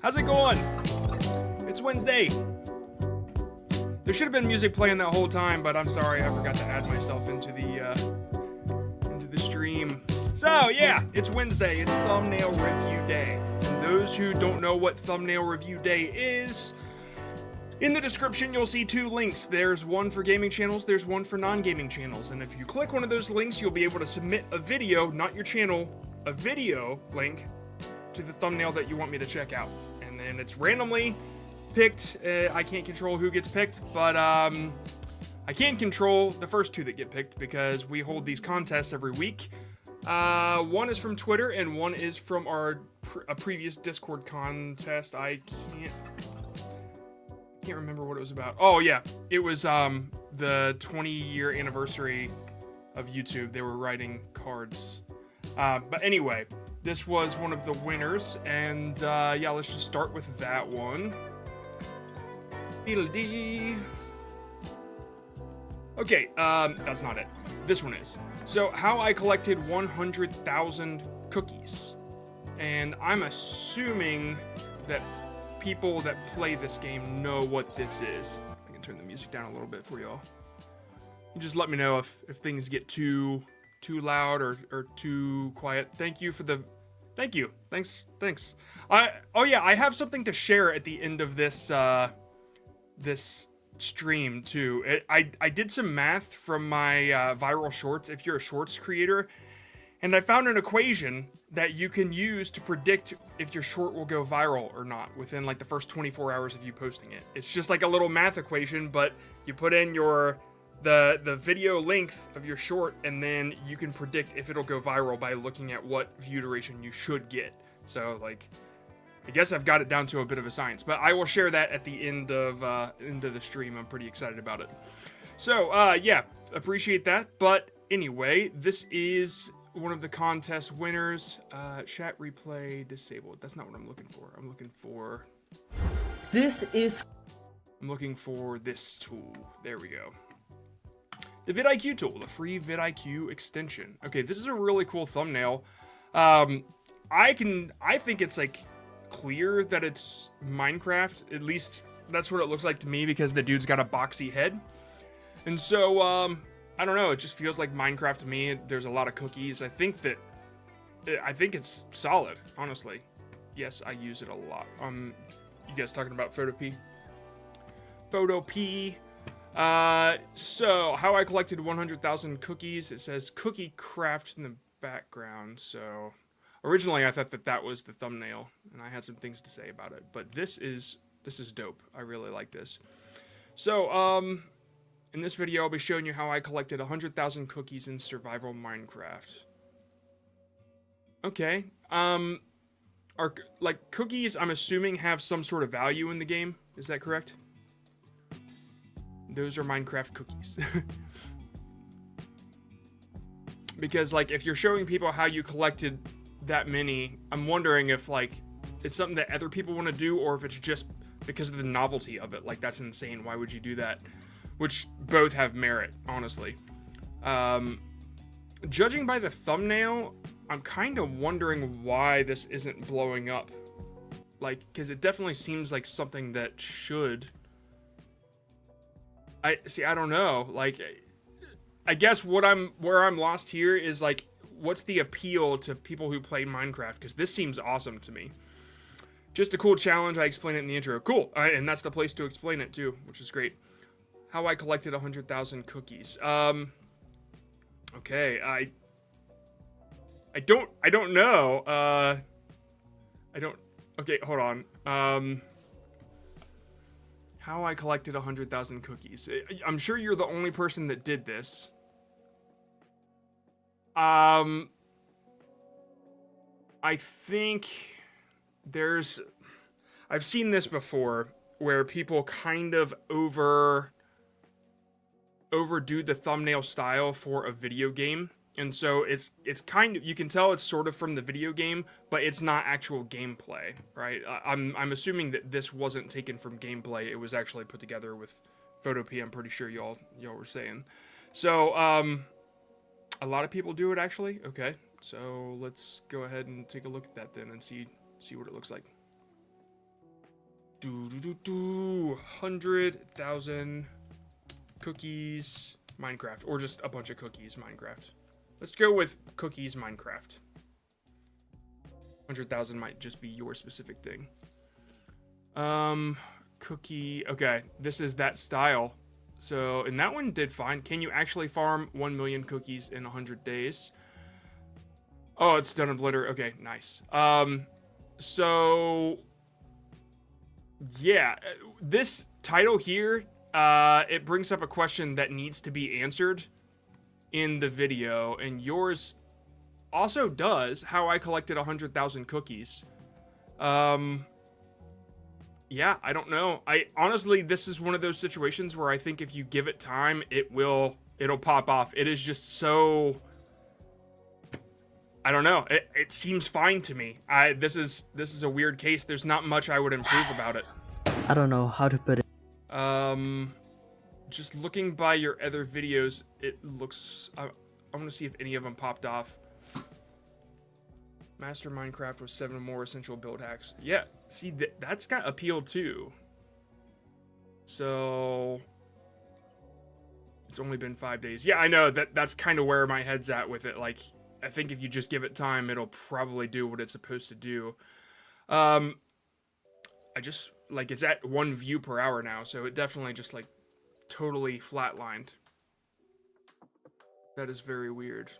How's it going? It's Wednesday. There should have been music playing that whole time, but I'm sorry, I forgot to add myself into the stream. So yeah, it's Wednesday. It's thumbnail review day. And those who don't know what thumbnail review day is, in the description you'll see two links. There's one for gaming channels, there's one for non-gaming channels. And if you click one of those links, you'll be able to submit a video, not your channel, a video link to the thumbnail that you want me to check out. And then it's randomly picked. I can't control who gets picked, but I can control the first two that get picked because we hold these contests every week. One is from Twitter and one is from a previous Discord contest. I can't remember what it was about. Oh yeah, it was the 20-year anniversary of YouTube. They were writing cards. But anyway, this was one of the winners, and yeah, let's just start with that one. Okay, that's not it. This one is. So, how I collected 100,000 cookies. And I'm assuming that people that play this game know what this is. I can turn the music down a little bit for y'all. You just let me know if things get too loud or too quiet. Thank you for the... Thank you. Thanks. Oh yeah, I have something to share at the end of this, this stream too. I did some math from my viral shorts, if you're a shorts creator, and I found an equation that you can use to predict if your short will go viral or not within like the first 24 hours of you posting it. It's just like a little math equation, but you put in the video length of your short, and then you can predict if it'll go viral by looking at what view duration you should get. So like, I guess I've got it down to a bit of a science, but I will share that at the end of the stream. I'm pretty excited about it. So yeah, appreciate that. But anyway, this is one of the contest winners. Chat replay disabled. That's not what I'm looking for. I'm looking for this tool. There we go. The vidIQ tool, the free vidIQ extension. Okay, this is a really cool thumbnail. I think it's like clear that it's Minecraft. At least that's what it looks like to me because the dude's got a boxy head. And so, I don't know, it just feels like Minecraft to me. There's a lot of cookies. I think it's solid, honestly. Yes, I use it a lot. You guys talking about Photop? So how I collected 100,000 cookies. It says cookie craft in the background. So originally I thought that was the thumbnail, and I had some things to say about it. But this is dope. I really like this. So in this video I'll be showing you how I collected 100,000 cookies in survival Minecraft. Okay. Are like cookies, I'm assuming, have some sort of value in the game. Is that correct? Those are Minecraft cookies. Because like if you're showing people how you collected that many, I'm wondering if like it's something that other people want to do, or if it's just because of the novelty of it. Like, that's insane. Why would you do that? Which both have merit, honestly. Judging by the thumbnail, I'm kind of wondering why this isn't blowing up. Like, because it definitely seems like something that should. I don't know. Like, I guess where I'm lost here is like, what's the appeal to people who play Minecraft? Because this seems awesome to me. Just a cool challenge. I explain it in the intro. Cool. And that's the place to explain it too, which is great. How I collected 100,000 cookies. Okay. I don't know. Okay, hold on. How I collected 100,000 cookies. I'm sure you're the only person that did this. I think I've seen this before where people kind of overdo the thumbnail style for a video game. And so it's kind of, you can tell it's sort of from the video game, but it's not actual gameplay, right? I'm assuming that this wasn't taken from gameplay. It was actually put together with Photop, I'm pretty sure y'all were saying. So, a lot of people do it, actually. Okay, So let's go ahead and take a look at that then and see what it looks like. 100,000 cookies Minecraft, or just a bunch of cookies Minecraft. Let's go with cookies Minecraft. 100,000 might just be your specific thing. Cookie. Okay, this is that style. So, and that one did fine. Can you actually farm 1 million cookies in 100 days? Oh, it's done in Blender. Okay, nice. So yeah, this title here, it brings up a question that needs to be answered in the video, and yours also does. How I collected 100,000 cookies. Yeah, I don't know. Honestly, this is one of those situations where I think if you give it time, it'll pop off. It is just so, I don't know. It seems fine to me. This is a weird case. There's not much I would improve about it. I don't know how to put it. Just looking by your other videos, it looks. I want to see if any of them popped off. Master Minecraft with 7 more essential build hacks. Yeah, see, that's got appeal too. So it's only been 5 days. Yeah, I know that's kind of where my head's at with it. Like, I think if you just give it time, it'll probably do what it's supposed to do. I just, like, it's at 1 view per hour now, so it definitely just, like, totally flatlined. That is very weird.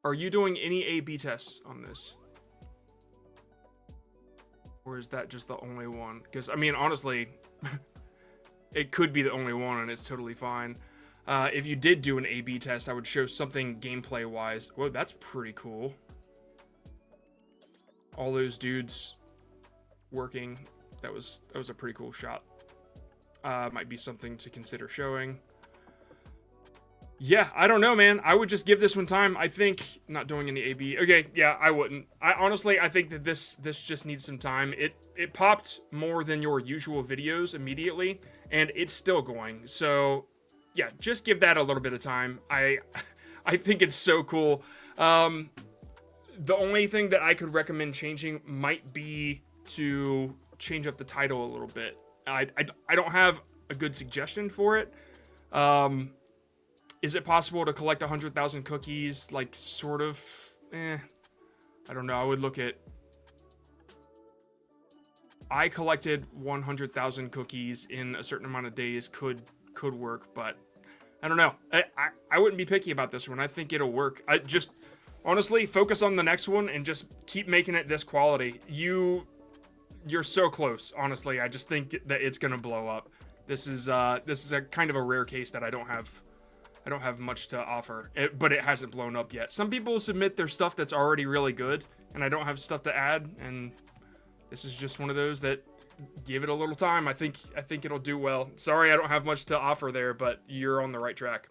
Are you doing any A/B tests on this? Or is that just the only one? Because, I mean, honestly, it could be the only one and it's totally fine. If you did do an A/B test, I would show something gameplay-wise. Whoa, that's pretty cool. All those dudes working. That was a pretty cool shot. Might be something to consider showing. Yeah, I don't know, man. I would just give this one time. I think not doing any A/B. Okay, yeah, I wouldn't. Honestly, I think that this just needs some time. It popped more than your usual videos immediately, and it's still going. So, yeah, just give that a little bit of time. I think it's so cool. The only thing that I could recommend changing might be to change up the title a little bit. I don't have a good suggestion for it. Is it possible to collect 100,000 cookies? Like, sort of, I don't know. I would look at, I collected 100,000 cookies in a certain amount of days. Could work, but I don't know. I wouldn't be picky about this one. I think it'll work. I just, honestly, focus on the next one and just keep making it this quality. You're so close, honestly. I just think that it's gonna blow up. This is a kind of a rare case that I don't have much to offer, but it hasn't blown up yet. Some people submit their stuff that's already really good, and I don't have stuff to add, and this is just one of those that give it a little time. I think it'll do well. Sorry, I don't have much to offer there, but you're on the right track.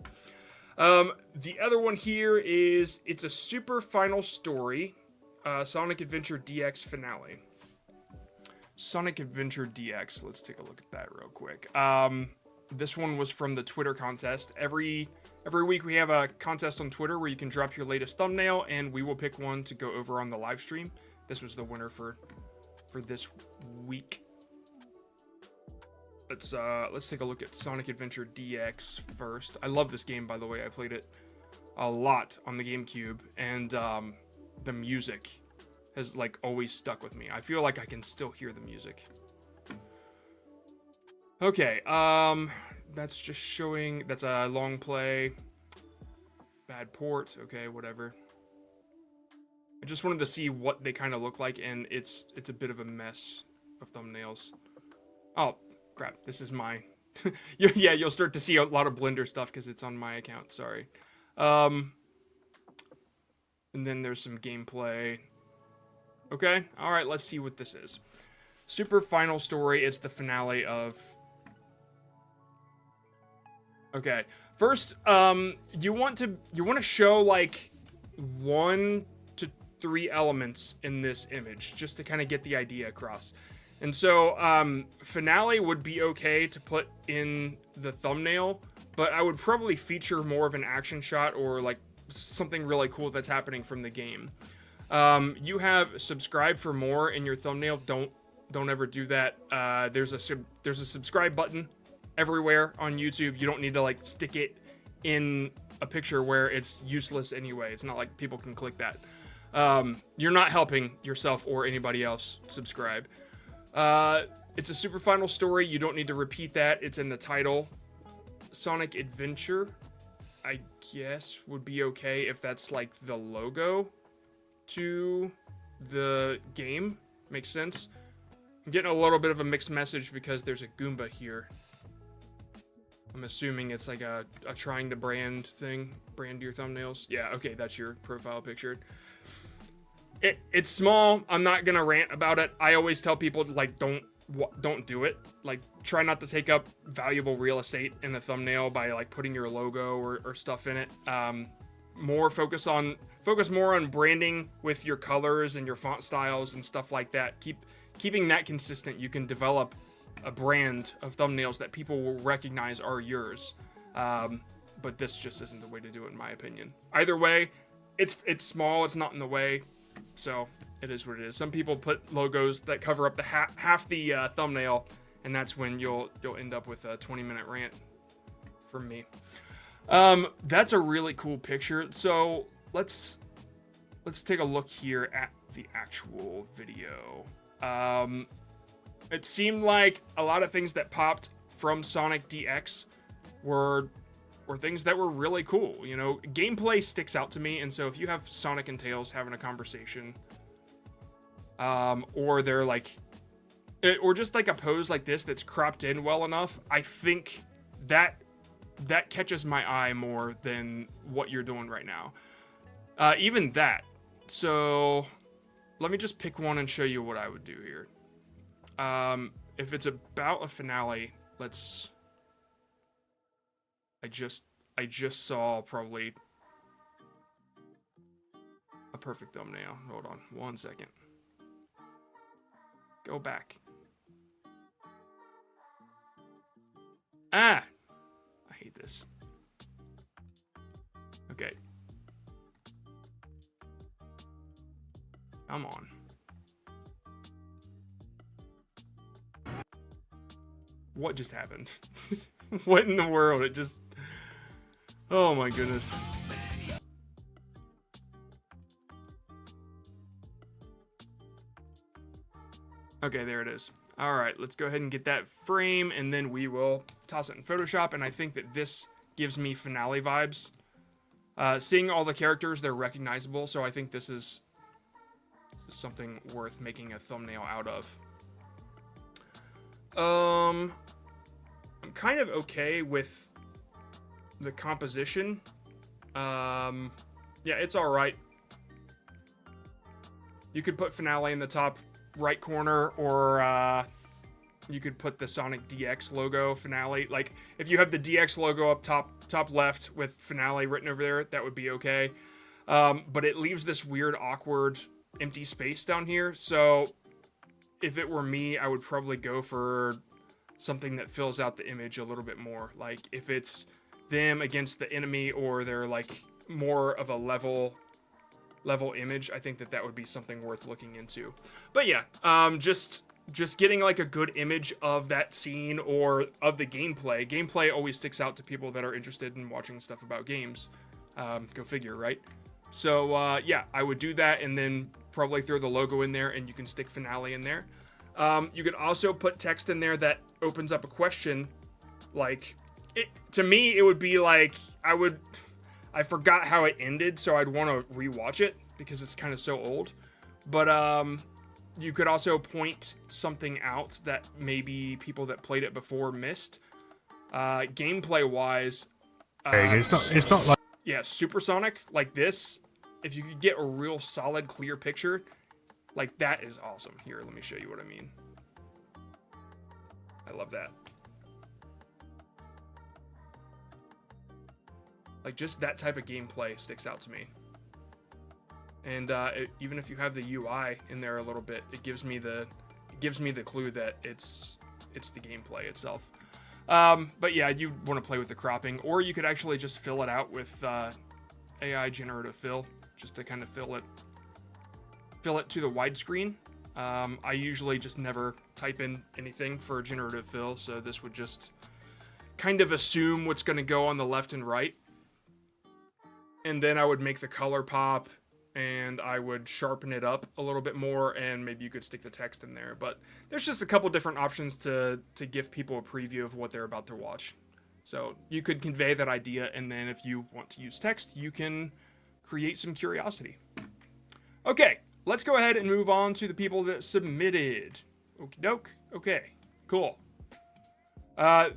The other one here is, it's a super final story, Sonic Adventure DX finale. Sonic Adventure DX, let's take a look at that real quick. This one was from the Twitter contest. Every week we have a contest on Twitter where you can drop your latest thumbnail, and we will pick one to go over on the live stream. This was the winner for this week. Let's take a look at Sonic Adventure DX first. I love this game, by the way. I played it a lot on the GameCube, and the music has, like, always stuck with me. I feel like I can still hear the music. Okay, that's just showing, that's a long play, bad port, okay, whatever. I just wanted to see what they kind of look like, and it's a bit of a mess of thumbnails. Oh, crap, this is my, yeah, you'll start to see a lot of Blender stuff because it's on my account, sorry. And then there's some gameplay. Okay, alright, let's see what this is. Super final story, it's the finale of... Okay, first, you want to show, like, 1 to 3 elements in this image, just to kind of get the idea across. And so, finale would be okay to put in the thumbnail, but I would probably feature more of an action shot or like something really cool that's happening from the game. You have subscribe for more in your thumbnail. Don't ever do that. There's a subscribe button everywhere on YouTube. You don't need to like stick it in a picture where it's useless anyway. It's not like people can click that. You're not helping yourself or anybody else subscribe. It's a super final story. You don't need to repeat that. It's in the title. Sonic Adventure, I guess, would be okay if that's like the logo to the game. Makes sense. I'm getting a little bit of a mixed message because there's a Goomba here. I'm assuming it's like a trying to brand thing. Brand your thumbnails. Yeah, okay, that's your profile picture. It's small. I'm not gonna rant about it. I always tell people, like, don't do it. Like, try not to take up valuable real estate in the thumbnail by like putting your logo or stuff in it. Focus more on branding with your colors and your font styles and stuff like that. Keeping that consistent, you can develop a brand of thumbnails that people will recognize are yours. But this just isn't the way to do it, in my opinion. Either way, it's small. It's not in the way, so it is what it is. Some people put logos that cover up the half the thumbnail, and that's when you'll end up with a 20-minute rant from me. That's a really cool picture. So let's take a look here at the actual video. It seemed like a lot of things that popped from Sonic DX were things that were really cool. You know, gameplay sticks out to me, and so if you have Sonic and Tails having a conversation, or they're like, or just like a pose like this that's cropped in well enough, I think that catches my eye more than what you're doing right now. Even that. So let me just pick one and show you what I would do here. If it's about a finale, I just saw probably a perfect thumbnail. Hold on 1 second. Go back. I hate this. Okay. Come on. What just happened? What in the world? It just... Oh my goodness. Okay, there it is. All right, let's go ahead and get that frame, and then we will toss it in Photoshop, and I think that this gives me finale vibes. Seeing all the characters, they're recognizable, so I think this is something worth making a thumbnail out of. I'm kind of okay with the composition. Yeah, it's all right. You could put finale in the top right corner, or you could put the Sonic DX logo, finale. Like, if you have the DX logo up top left with finale written over there, that would be okay. But it leaves this weird, awkward, empty space down here. So if it were me, I would probably go for something that fills out the image a little bit more. Like, if it's them against the enemy, or they're like more of a level image, I think that would be something worth looking into. But yeah, just getting like a good image of that scene or of the gameplay. Gameplay always sticks out to people that are interested in watching stuff about games. Go figure, right? So yeah, I would do that, and then probably throw the logo in there, and you can stick finale in there. You could also put text in there that opens up a question. Like, to me, it would be like, I forgot how it ended, so I'd want to rewatch it because it's kind of so old. But you could also point something out that maybe people that played it before missed. Gameplay wise, it's not like, yeah, supersonic like this. If you could get a real solid, clear picture, like that is awesome. Here, let me show you what I mean. I love that. Like, just that type of gameplay sticks out to me. And even if you have the UI in there a little bit, it gives me the clue that it's the gameplay itself. But yeah, you want to play with the cropping, or you could actually just fill it out with AI generative fill, just to kind of fill it to the widescreen. I usually just never type in anything for generative fill, so this would just kind of assume what's going to go on the left and right. And then I would make the color pop, and I would sharpen it up a little bit more, and maybe you could stick the text in there. But there's just a couple different options to give people a preview of what they're about to watch. So you could convey that idea, and then if you want to use text, you can create some curiosity. Okay, let's go ahead and move on to the people that submitted. Okie doke. Okay, cool.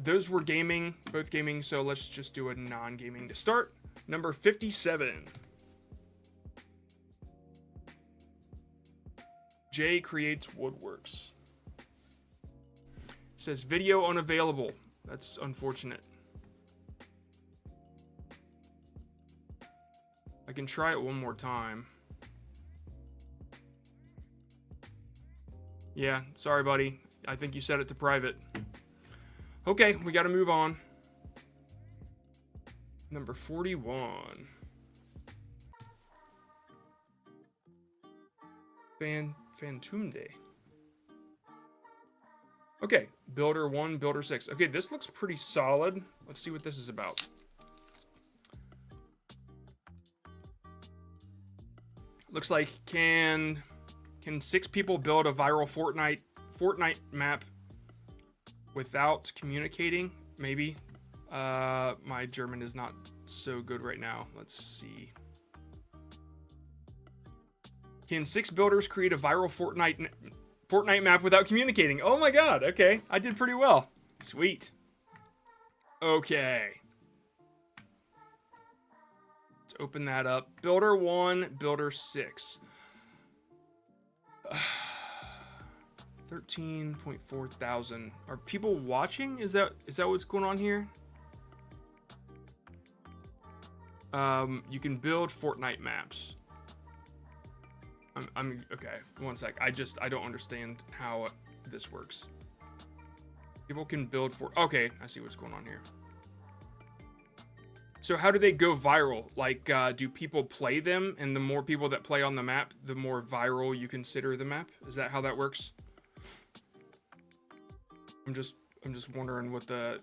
Those were gaming, both gaming, so let's just do a non-gaming to start. Number 57. Jay creates woodworks. It says video unavailable. That's unfortunate. I can try it one more time. Yeah, sorry, buddy. I think you set it to private. Okay, we got to move on. Number 41. Fantumde. Okay, Builder 1, Builder 6. Okay, this looks pretty solid. Let's see what this is about. Looks like can 6 people build a viral Fortnite map without communicating? Maybe. My German is not so good right now. Let's see. Can 6 builders create a viral Fortnite map without communicating? Oh my god, okay. I did pretty well. Sweet. Okay. Let's open that up. Builder 1, Builder 6. 13.4 thousand. Are people watching? Is that what's going on here? You can build Fortnite maps. I'm okay. One sec. I don't understand how this works. People can build okay, I see what's going on here. So how do they go viral? Like, do people play them, and the more people that play on the map, the more viral you consider the map? Is that how that works? I'm just wondering what the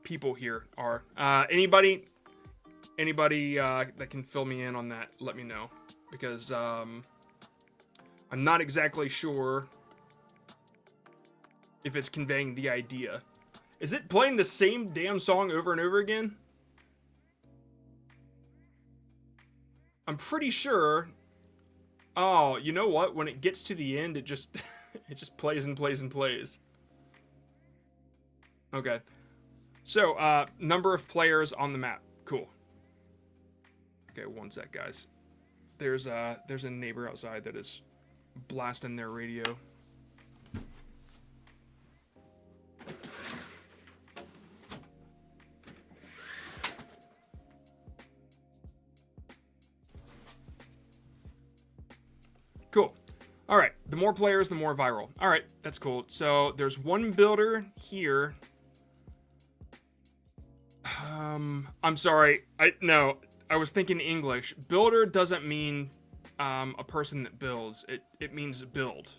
people here are. Anybody that can fill me in on that, let me know, because I'm not exactly sure if it's conveying the idea. Is it playing the same damn song over and over again? I'm pretty sure. Oh, you know what? When it gets to the end, it just it just plays and plays and plays. Okay. So, number of players on the map. Cool. Okay, one sec, guys. There's a neighbor outside that is blasting their radio. Cool. All right. The more players, the more viral. All right. That's cool. So there's one builder here. I'm sorry. I was thinking English. Builder doesn't mean a person that builds. It means build.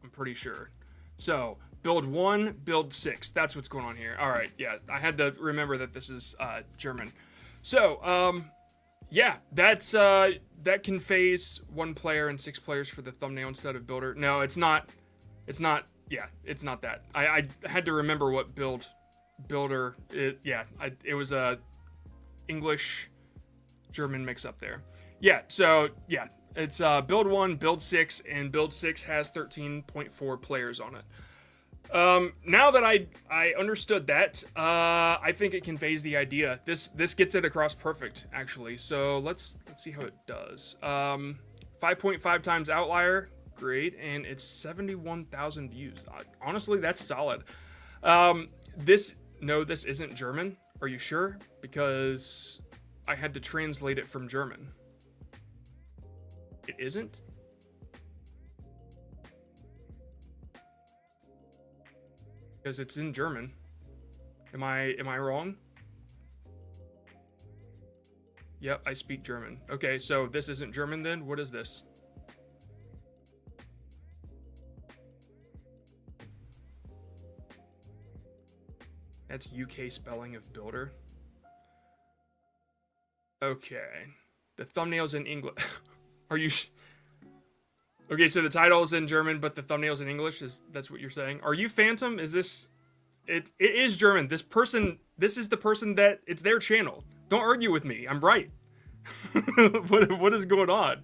I'm pretty sure. So build 1, build 6. That's what's going on here. All right. Yeah. I had to remember that this is German. So yeah, that conveys 1 player and 6 players for the thumbnail instead of builder. No, it's not. Yeah, it's not that. I had to remember what builder. It was a English German mix up there. Yeah, so yeah, it's build 1, build 6, and build 6 has 13.4 players on it. Now that I understood that, I think it conveys the idea. This gets it across perfect, actually. So let's see how it does. 5.5 times outlier, great, and it's 71,000 views. Honestly, that's solid. This isn't German. Are you sure? Because I had to translate it from German. It isn't? Because it's in German. Am I wrong? Yep, I speak German. Okay, so this isn't German then? What is this? That's UK spelling of builder. Okay. The thumbnail's in English. Are you... Okay, so the title's in German, but the thumbnail's in English? That's what you're saying? Are you Phantom? Is this... It is German. This is the person that... It's their channel. Don't argue with me. I'm right. What is going on?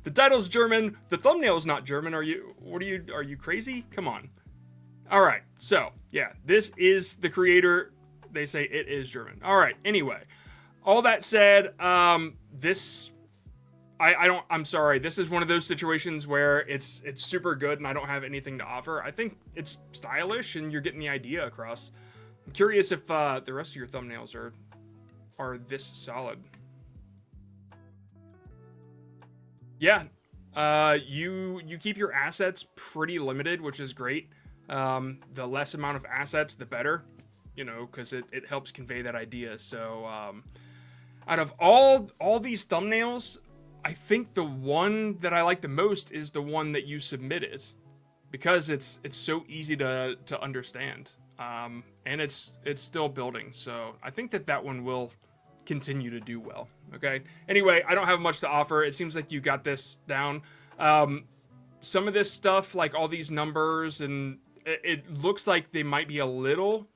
The title's German. The thumbnail's not German. Are you crazy? Come on. All right. So, yeah, this is the creator. They say it is German. All right. Anyway, all that said, I'm sorry. This is one of those situations where it's super good and I don't have anything to offer. I think it's stylish and you're getting the idea across. I'm curious if the rest of your thumbnails are this solid. Yeah, you keep your assets pretty limited, which is great. The less amount of assets, the better, you know, because it helps convey that idea. So out of all these thumbnails, I think the one that I like the most is the one that you submitted, because it's so easy to understand, and it's still building. So I think that one will continue to do well. Okay. Anyway, I don't have much to offer. It seems like you got this down. Some of this stuff, like all these numbers, and it looks like they might be a little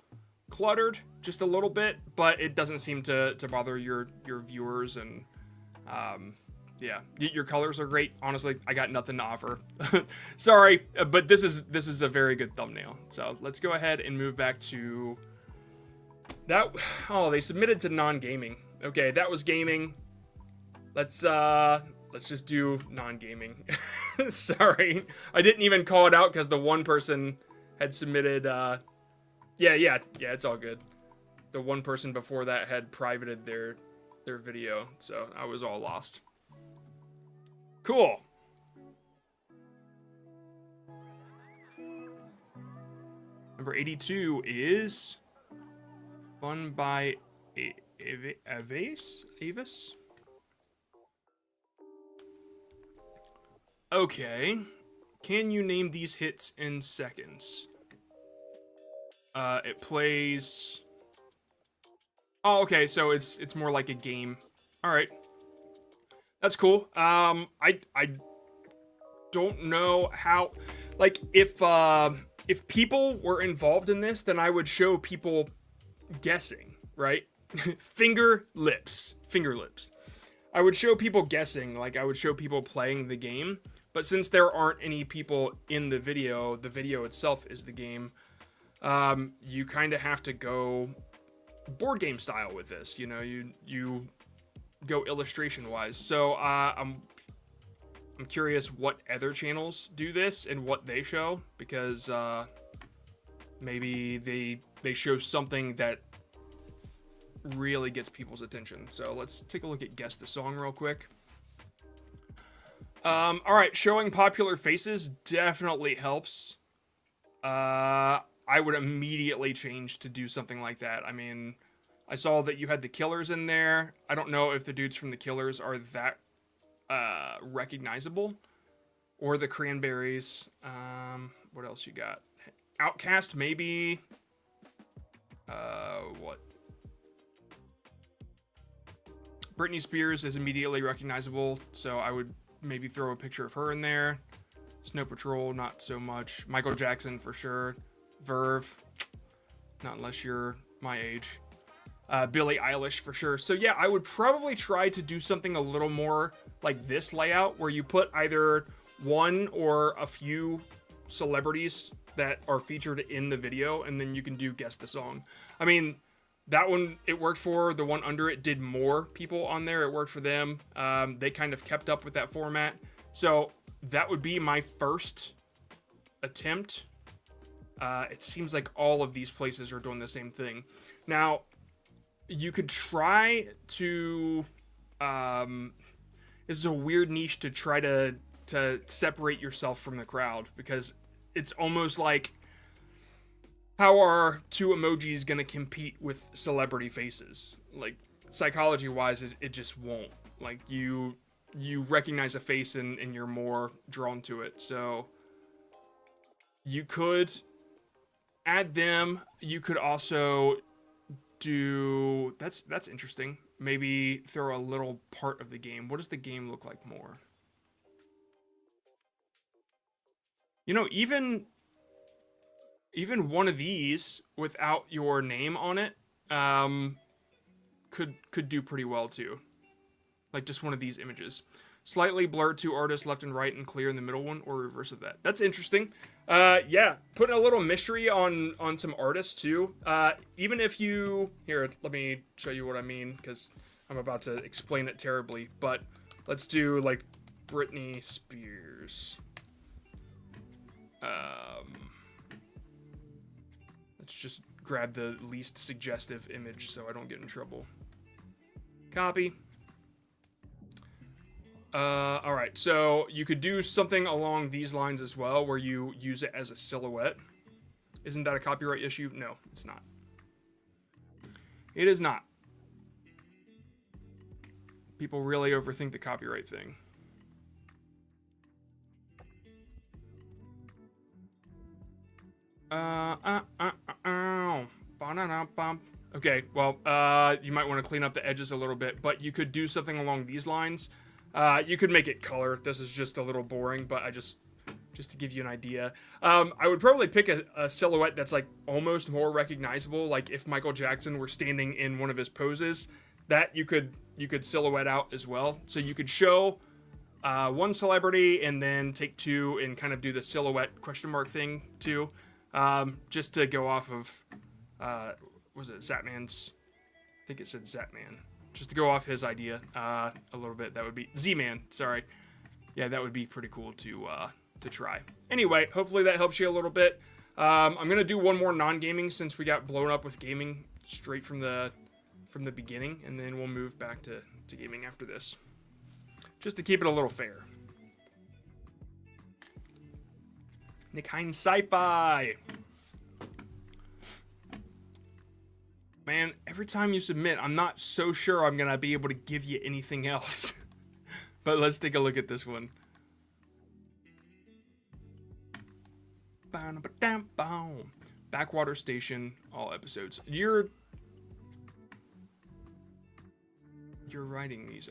cluttered, just a little bit, but it doesn't seem to bother your viewers. And yeah, your colors are great. Honestly, I got nothing to offer. Sorry, but this is a very good thumbnail. So let's go ahead and move back to that. Oh, they submitted to non-gaming. Okay, that was gaming. Let's just do non-gaming. Sorry, I didn't even call it out because the one person had submitted. Yeah, it's all good. The one person before that had privated their video, so I was all lost. Cool. Number 82 is Fun by Avis? Okay. Can you name these hits in seconds? It plays... Oh, okay, so it's more like a game. Alright. That's cool. I don't know how... Like, if people were involved in this, then I would show people guessing, right? Finger lips. I would show people guessing, like I would show people playing the game, but since there aren't any people in the video itself is the game, you kind of have to go board game style with this, you know, you go illustration wise. So I'm curious what other channels do this and what they show, because maybe they show something that really gets people's attention. So let's take a look at Guess the Song real quick. All right, showing popular faces definitely helps. I would immediately change to do something like that. I mean, I saw that you had the Killers in there. I don't know if the dudes from the Killers are that recognizable, or the Cranberries. What else you got? Outcast, maybe. What? Britney Spears is immediately recognizable, so I would maybe throw a picture of her in there. Snow Patrol, not so much. Michael Jackson for sure. Verve, not unless you're my age. Billie Eilish for sure. So yeah, I would probably try to do something a little more like this layout, where you put either one or a few celebrities that are featured in the video, and then you can do Guess the Song. I mean, that one, it worked for. The one under it did more people on there. It worked for them. They kind of kept up with that format. So that would be my first attempt. It seems like all of these places are doing the same thing. Now, you could try to... this is a weird niche to try to separate yourself from the crowd, because it's almost like how are two emojis gonna compete with celebrity faces? Like, psychology wise, it just won't. Like, you recognize a face and you're more drawn to it. So you could add them. You could also do, that's interesting. Maybe throw a little part of the game. What does the game look like more? You know, even one of these without your name on it could do pretty well too. Like just one of these images. Slightly blurred two artists left and right and clear in the middle one, or reverse of that. That's interesting. Yeah, putting a little mystery on some artists too. Even if you, here, let me show you what I mean, because I'm about to explain it terribly, but let's do like Britney Spears. Let's just grab the least suggestive image so I don't get in trouble. Copy. All right, so you could do something along these lines as well, where you use it as a silhouette. Isn't that a copyright issue? No, it's not. It is not. People really overthink the copyright thing. Okay, well, you might want to clean up the edges a little bit, but you could do something along these lines. You could make it color. This is just a little boring, but just to give you an idea. I would probably pick a silhouette that's like almost more recognizable. Like if Michael Jackson were standing in one of his poses, that you could silhouette out as well. So you could show one celebrity and then take two and kind of do the silhouette question mark thing too. Just to go off of, was it Zatman's? I think it said Zatman. Just to go off his idea a little bit, that would be Z-Man. Sorry, yeah, that would be pretty cool to try. Anyway, hopefully that helps you a little bit. I'm gonna do one more non-gaming since we got blown up with gaming straight from the beginning, and then we'll move back to gaming after this, just to keep it a little fair. Nick Hines Sci-Fi. Man, every time you submit, I'm not so sure I'm gonna be able to give you anything else. But let's take a look at this one. Backwater Station, all episodes. You're writing these.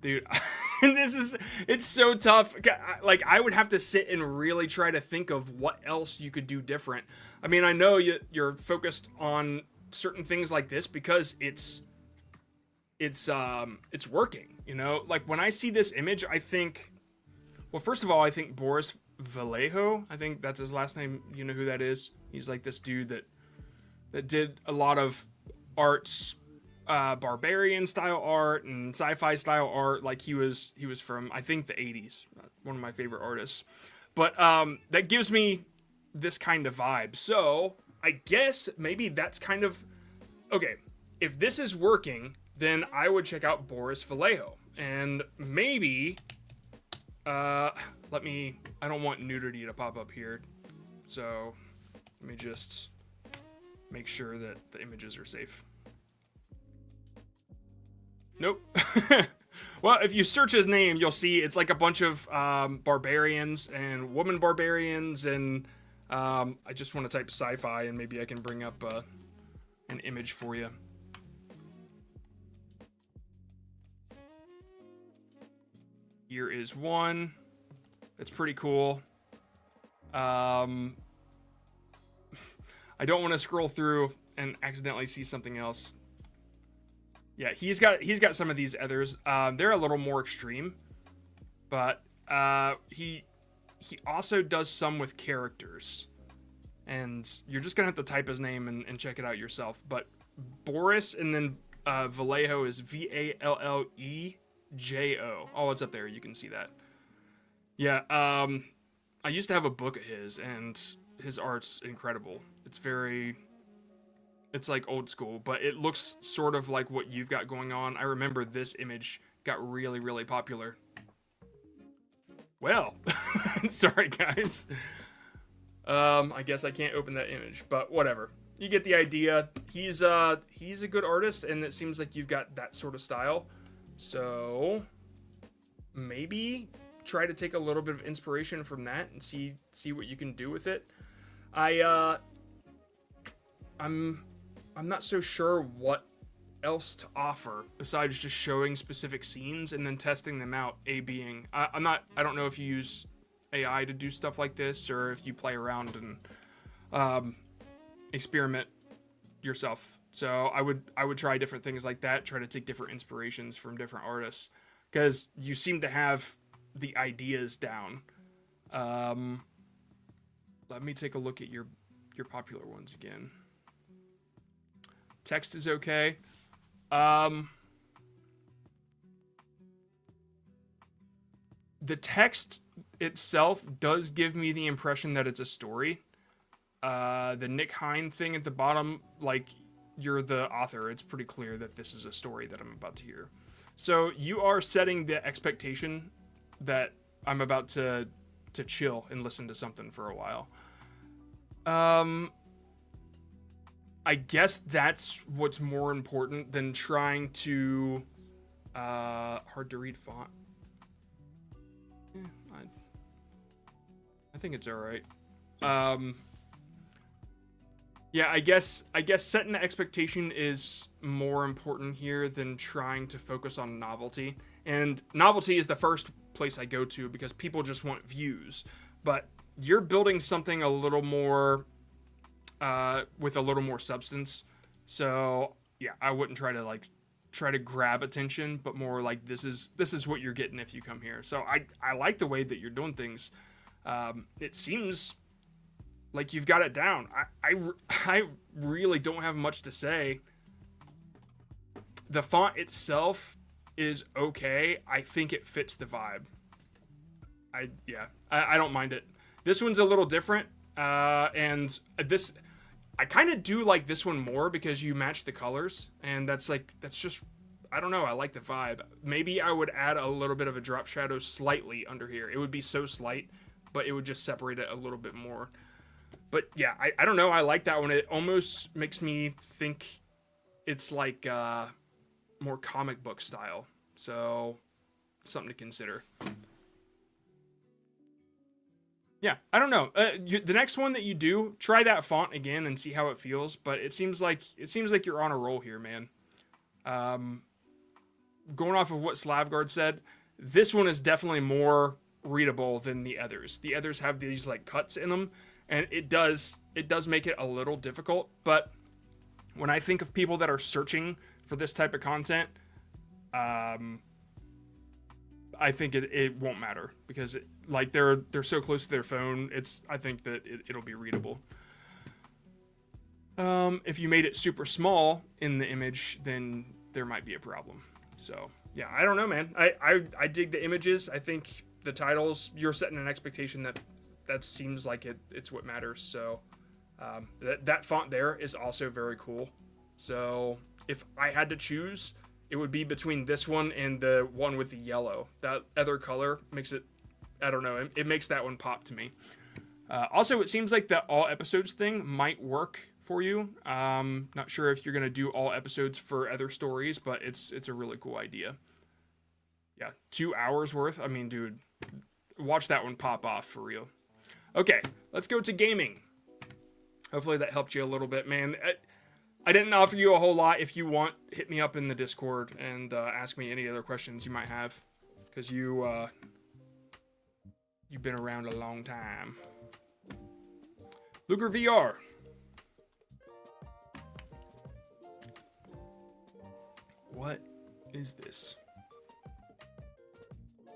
Dude, it's so tough. Like, I would have to sit and really try to think of what else you could do different. I mean, I know you're focused on certain things like this because it's working, you know? Like, when I see this image, I think, well, first of all, I think Boris Vallejo, I think that's his last name. You know who that is? He's like this dude that did a lot of arts, barbarian style art and sci-fi style art. Like he was from, I think, the 80s. One of my favorite artists. But that gives me this kind of vibe. So I guess maybe that's kind of okay. If this is working, then I would check out Boris Vallejo, and maybe I don't want nudity to pop up here, so let me just make sure that the images are safe. Nope. Well, if you search his name, you'll see it's like a bunch of barbarians and woman barbarians, and I just want to type sci-fi, and maybe I can bring up an image for you. Here is one. That's pretty cool. I don't want to scroll through and accidentally see something else. Yeah, he's got some of these others. They're a little more extreme, but he also does some with characters, and you're just gonna have to type his name and check it out yourself. But Boris and then Vallejo is Vallejo. Oh, it's up there. You can see that. Yeah. I used to have a book of his, and his art's incredible. It's like old school, but it looks sort of like what you've got going on. I remember this image got really, really popular. Well, Sorry, guys. I guess I can't open that image, but whatever. You get the idea. He's a good artist, and it seems like you've got that sort of style. So maybe try to take a little bit of inspiration from that and see what you can do with it. I'm not so sure what else to offer besides just showing specific scenes and then testing them out. A-Bing. I don't know if you use AI to do stuff like this or if you play around and experiment yourself. So I would try different things like that, try to take different inspirations from different artists, because you seem to have the ideas down. Let me take a look at your popular ones again. Text is okay. The text itself does give me the impression that it's a story. The Nick Hine thing at the bottom, like, you're the author. It's pretty clear that this is a story that I'm about to hear. So you are setting the expectation that I'm about to chill and listen to something for a while. I guess that's what's more important than trying to hard to read font. I think it's all right. Yeah, I guess setting the expectation is more important here than trying to focus on novelty. And novelty is the first place I go to because people just want views. But you're building something a little more with a little more substance. So yeah, I wouldn't try to grab attention, but more like this is what you're getting if you come here. So I like the way that you're doing things. It seems like you've got it down. I really don't have much to say. The font itself is okay. I think it fits the vibe. I don't mind it. This one's a little different, and this I kind of do like this one more because you match the colors, and that's just, I don't know, I like the vibe. Maybe I would add a little bit of a drop shadow slightly under here. It would be so slight, but it would just separate it a little bit more. But yeah, I don't know, I like that one. It almost makes me think it's like more comic book style. So something to consider. Yeah, I don't know. The next one that you do, try that font again and see how it feels. But it seems like you're on a roll here, man. Going off of what Slavgard said, this one is definitely more readable than the others. The others have these like cuts in them, and it does make it a little difficult. But when I think of people that are searching for this type of content, I think it won't matter because they're so close to their phone. I think that it'll be readable. If you made it super small in the image, then there might be a problem. So yeah, I don't know, man. I dig the images. I think the titles, you're setting an expectation that seems like it's what matters. So that font there is also very cool. So if I had to choose, it would be between this one and the one with the yellow. That other color makes it, I don't know, it makes that one pop to me. Also, it seems like the all episodes thing might work for you. Not sure if you're going to do all episodes for other stories, but it's a really cool idea. Yeah, 2 hours worth. I mean, dude, watch that one pop off for real. Okay, let's go to gaming. Hopefully that helped you a little bit, man. I didn't offer you a whole lot. If you want, hit me up in the Discord and ask me any other questions you might have, because you've been around a long time. Luger VR. What is this?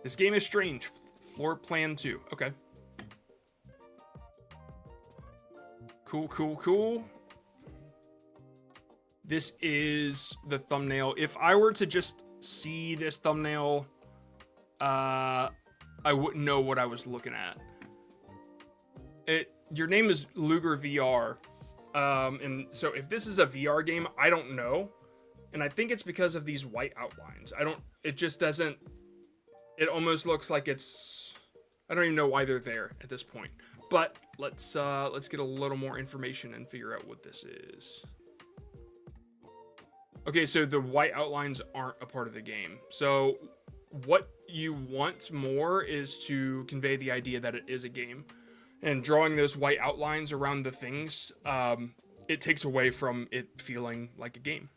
This game is strange. Floor Plan 2. Okay. Cool. This is the thumbnail. If I were to just see this thumbnail, I wouldn't know what I was looking at. Your name is Luger VR. And so if this is a VR game, I don't know. And I think it's because of these white outlines. It just doesn't, it almost looks like it's, I don't even know why they're there at this point. But let's get a little more information and figure out what this is. Okay, so the white outlines aren't a part of the game. So what you want more is to convey the idea that it is a game. And drawing those white outlines around the things, it takes away from it feeling like a game.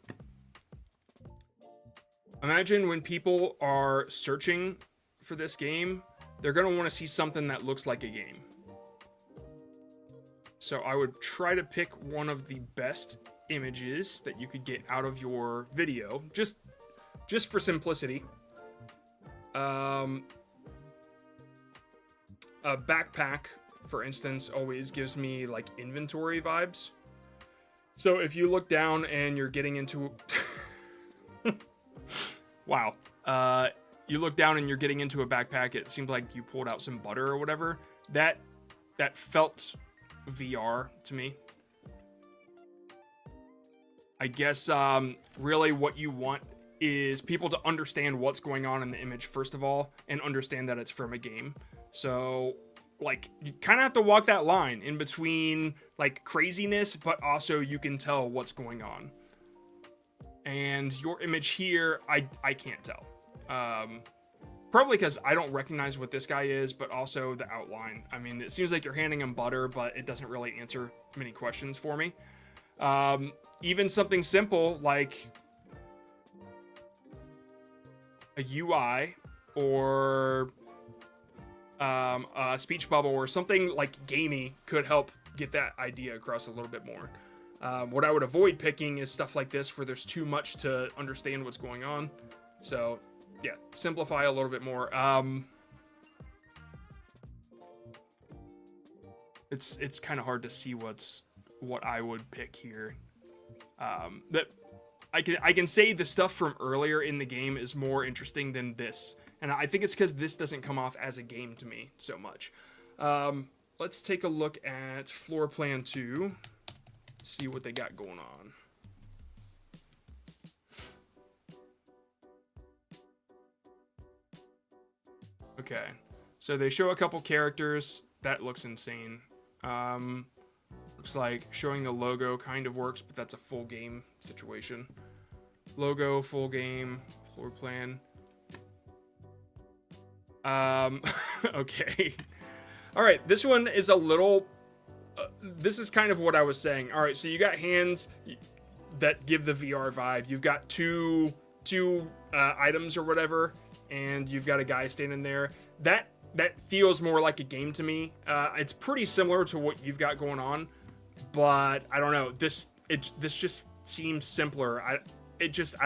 Imagine when people are searching for this game, they're going to want to see something that looks like a game. So I would try to pick one of the best images that you could get out of your video, just for simplicity. A backpack, for instance, always gives me like inventory vibes. So if you look down and you're getting into wow, you look down and you're getting into a backpack, it seems like you pulled out some butter or whatever. That felt VR to me. I guess really what you want is people to understand what's going on in the image first of all, and understand that it's from a game. So like you kind of have to walk that line in between like craziness, but also you can tell what's going on. And your image here, I can't tell. Probably because I don't recognize what this guy is, but also the outline. I mean, it seems like you're handing him butter, but it doesn't really answer many questions for me. Even something simple like a UI or a speech bubble or something like gamey could help get that idea across a little bit more. What I would avoid picking is stuff like this where there's too much to understand what's going on. So yeah, simplify a little bit more. It's kind of hard to see what I would pick here. That I can say the stuff from earlier in the game is more interesting than this, and I think it's because this doesn't come off as a game to me so much. Let's take a look at floor plan 2, see what they got going on. Okay, so they show a couple characters. That looks insane. Looks like showing the logo kind of works, but that's a full game situation. Logo, full game, floor plan. Okay. All right, this one is a little... this is kind of what I was saying. All right, so you got hands that give the VR vibe. You've got two items or whatever, and you've got a guy standing there. That feels more like a game to me. It's pretty similar to what you've got going on, but I don't know. This just seems simpler. I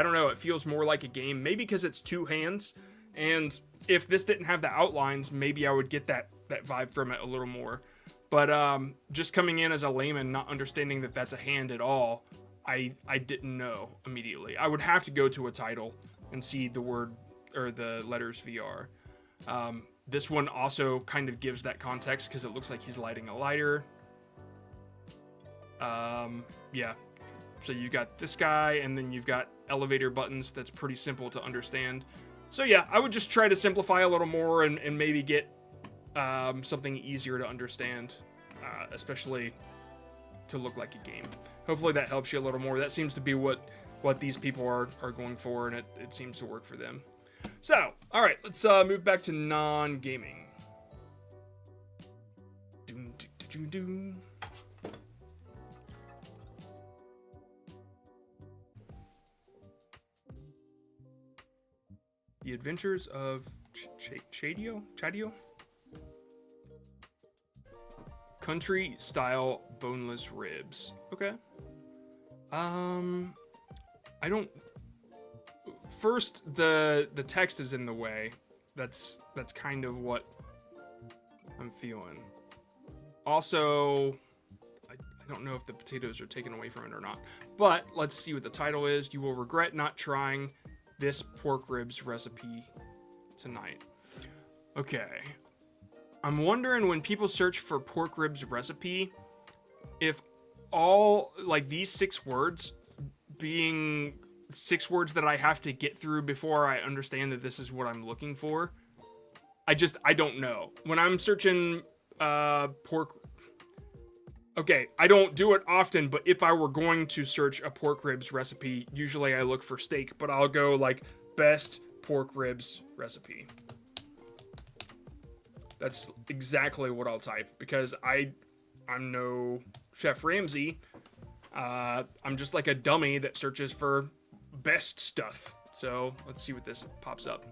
don't know. It feels more like a game. Maybe because it's two hands, and if this didn't have the outlines, maybe I would get that vibe from it a little more. But just coming in as a layman, not understanding that that's a hand at all, I didn't know immediately. I would have to go to a title and see the word or the letters VR. This one also kind of gives that context because it looks like he's lighting a lighter. Yeah. So you've got this guy, and then you've got elevator buttons. That's pretty simple to understand. So yeah, I would just try to simplify a little more and maybe get something easier to understand, especially to look like a game. Hopefully that helps you a little more. That seems to be what these people are going for, and it seems to work for them. So, all right, let's move back to non-gaming. The Adventures of Chadio? Country style boneless ribs. Okay. I don't... First, the text is in the way. That's kind of what I'm feeling. Also, I don't know if the potatoes are taken away from it or not. But let's see what the title is. You will regret not trying this pork ribs recipe tonight. Okay. I'm wondering when people search for pork ribs recipe, if all, like, these 6 words being 6 words that I have to get through before I understand that this is what I'm looking for. I don't know. When I'm searching pork, okay, I don't do it often, but if I were going to search a pork ribs recipe, usually I look for steak, but I'll go like best pork ribs recipe. That's exactly what I'll type, because I'm no Chef Ramsay. I'm just like a dummy that searches for best stuff. So let's see what this pops up.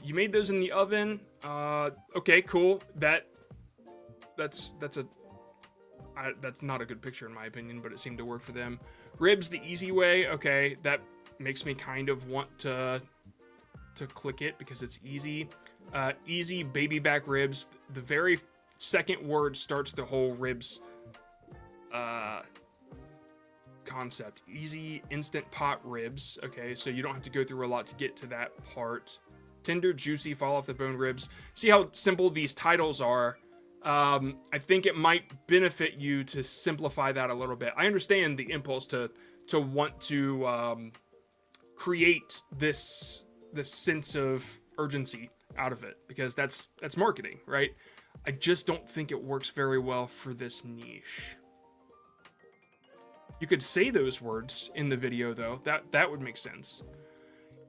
You made those in the oven. Okay, cool. That's not a good picture in my opinion, but it seemed to work for them. Ribs the easy way. Okay, that makes me kind of want to click it because it's easy. Easy baby back ribs. The very second word starts the whole ribs concept. Easy instant pot ribs. Okay, so you don't have to go through a lot to get to that part. Tender, juicy, fall off the bone ribs. See how simple these titles are. I think it might benefit you to simplify that a little bit. I understand the impulse to want to create this sense of urgency out of it, because that's marketing, right? I just don't think it works very well for this niche. You could say those words in the video though. That would make sense.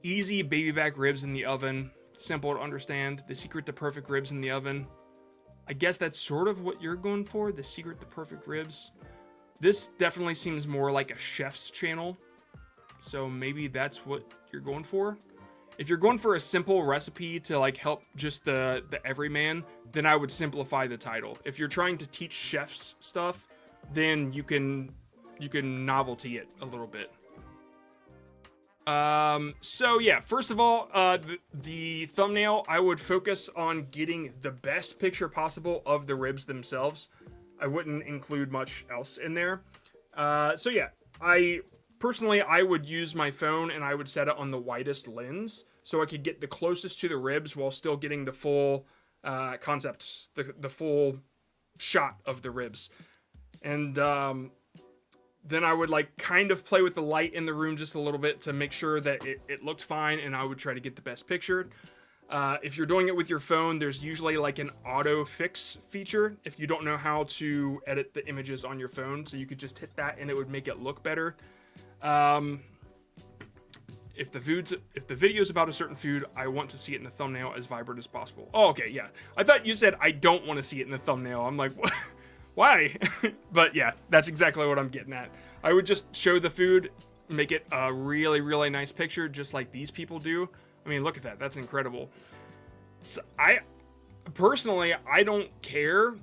Easy baby back ribs in the oven. Simple to understand. The secret to perfect ribs in the oven. I guess that's sort of what you're going for. The secret to perfect ribs. This definitely seems more like a chef's channel. So maybe that's what you're going for. If you're going for a simple recipe to like help just the everyman, then I would simplify the title. If you're trying to teach chefs stuff, then you can novelty it a little bit. So yeah, first of all, the thumbnail, I would focus on getting the best picture possible of the ribs themselves. I wouldn't include much else in there. So yeah, personally, I would use my phone and I would set it on the widest lens so I could get the closest to the ribs while still getting the full concept, the full shot of the ribs. And then I would like kind of play with the light in the room just a little bit to make sure that it looked fine, and I would try to get the best picture. If you're doing it with your phone, there's usually like an auto fix feature if you don't know how to edit the images on your phone, so you could just hit that and it would make it look better. If the video's about a certain food, I want to see it in the thumbnail as vibrant as possible. Oh, okay, yeah. I thought you said I don't want to see it in the thumbnail. I'm like, what? Why? But yeah, that's exactly what I'm getting at. I would just show the food, make it a really, really nice picture, just like these people do. I mean, look at that. That's incredible. So personally, I don't care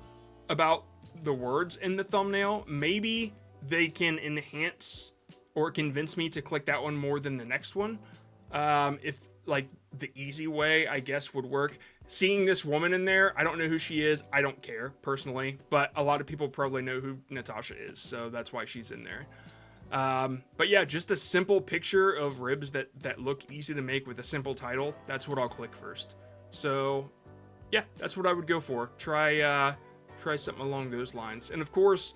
about the words in the thumbnail. Maybe they can enhance or convince me to click that one more than the next one. If like the easy way, I guess, would work. Seeing this woman in there, I don't know who she is. I don't care personally, but a lot of people probably know who Natasha is, so that's why she's in there. But yeah, just a simple picture of ribs that look easy to make with a simple title. That's what I'll click first. So yeah, that's what I would go for. Try something along those lines. And of course,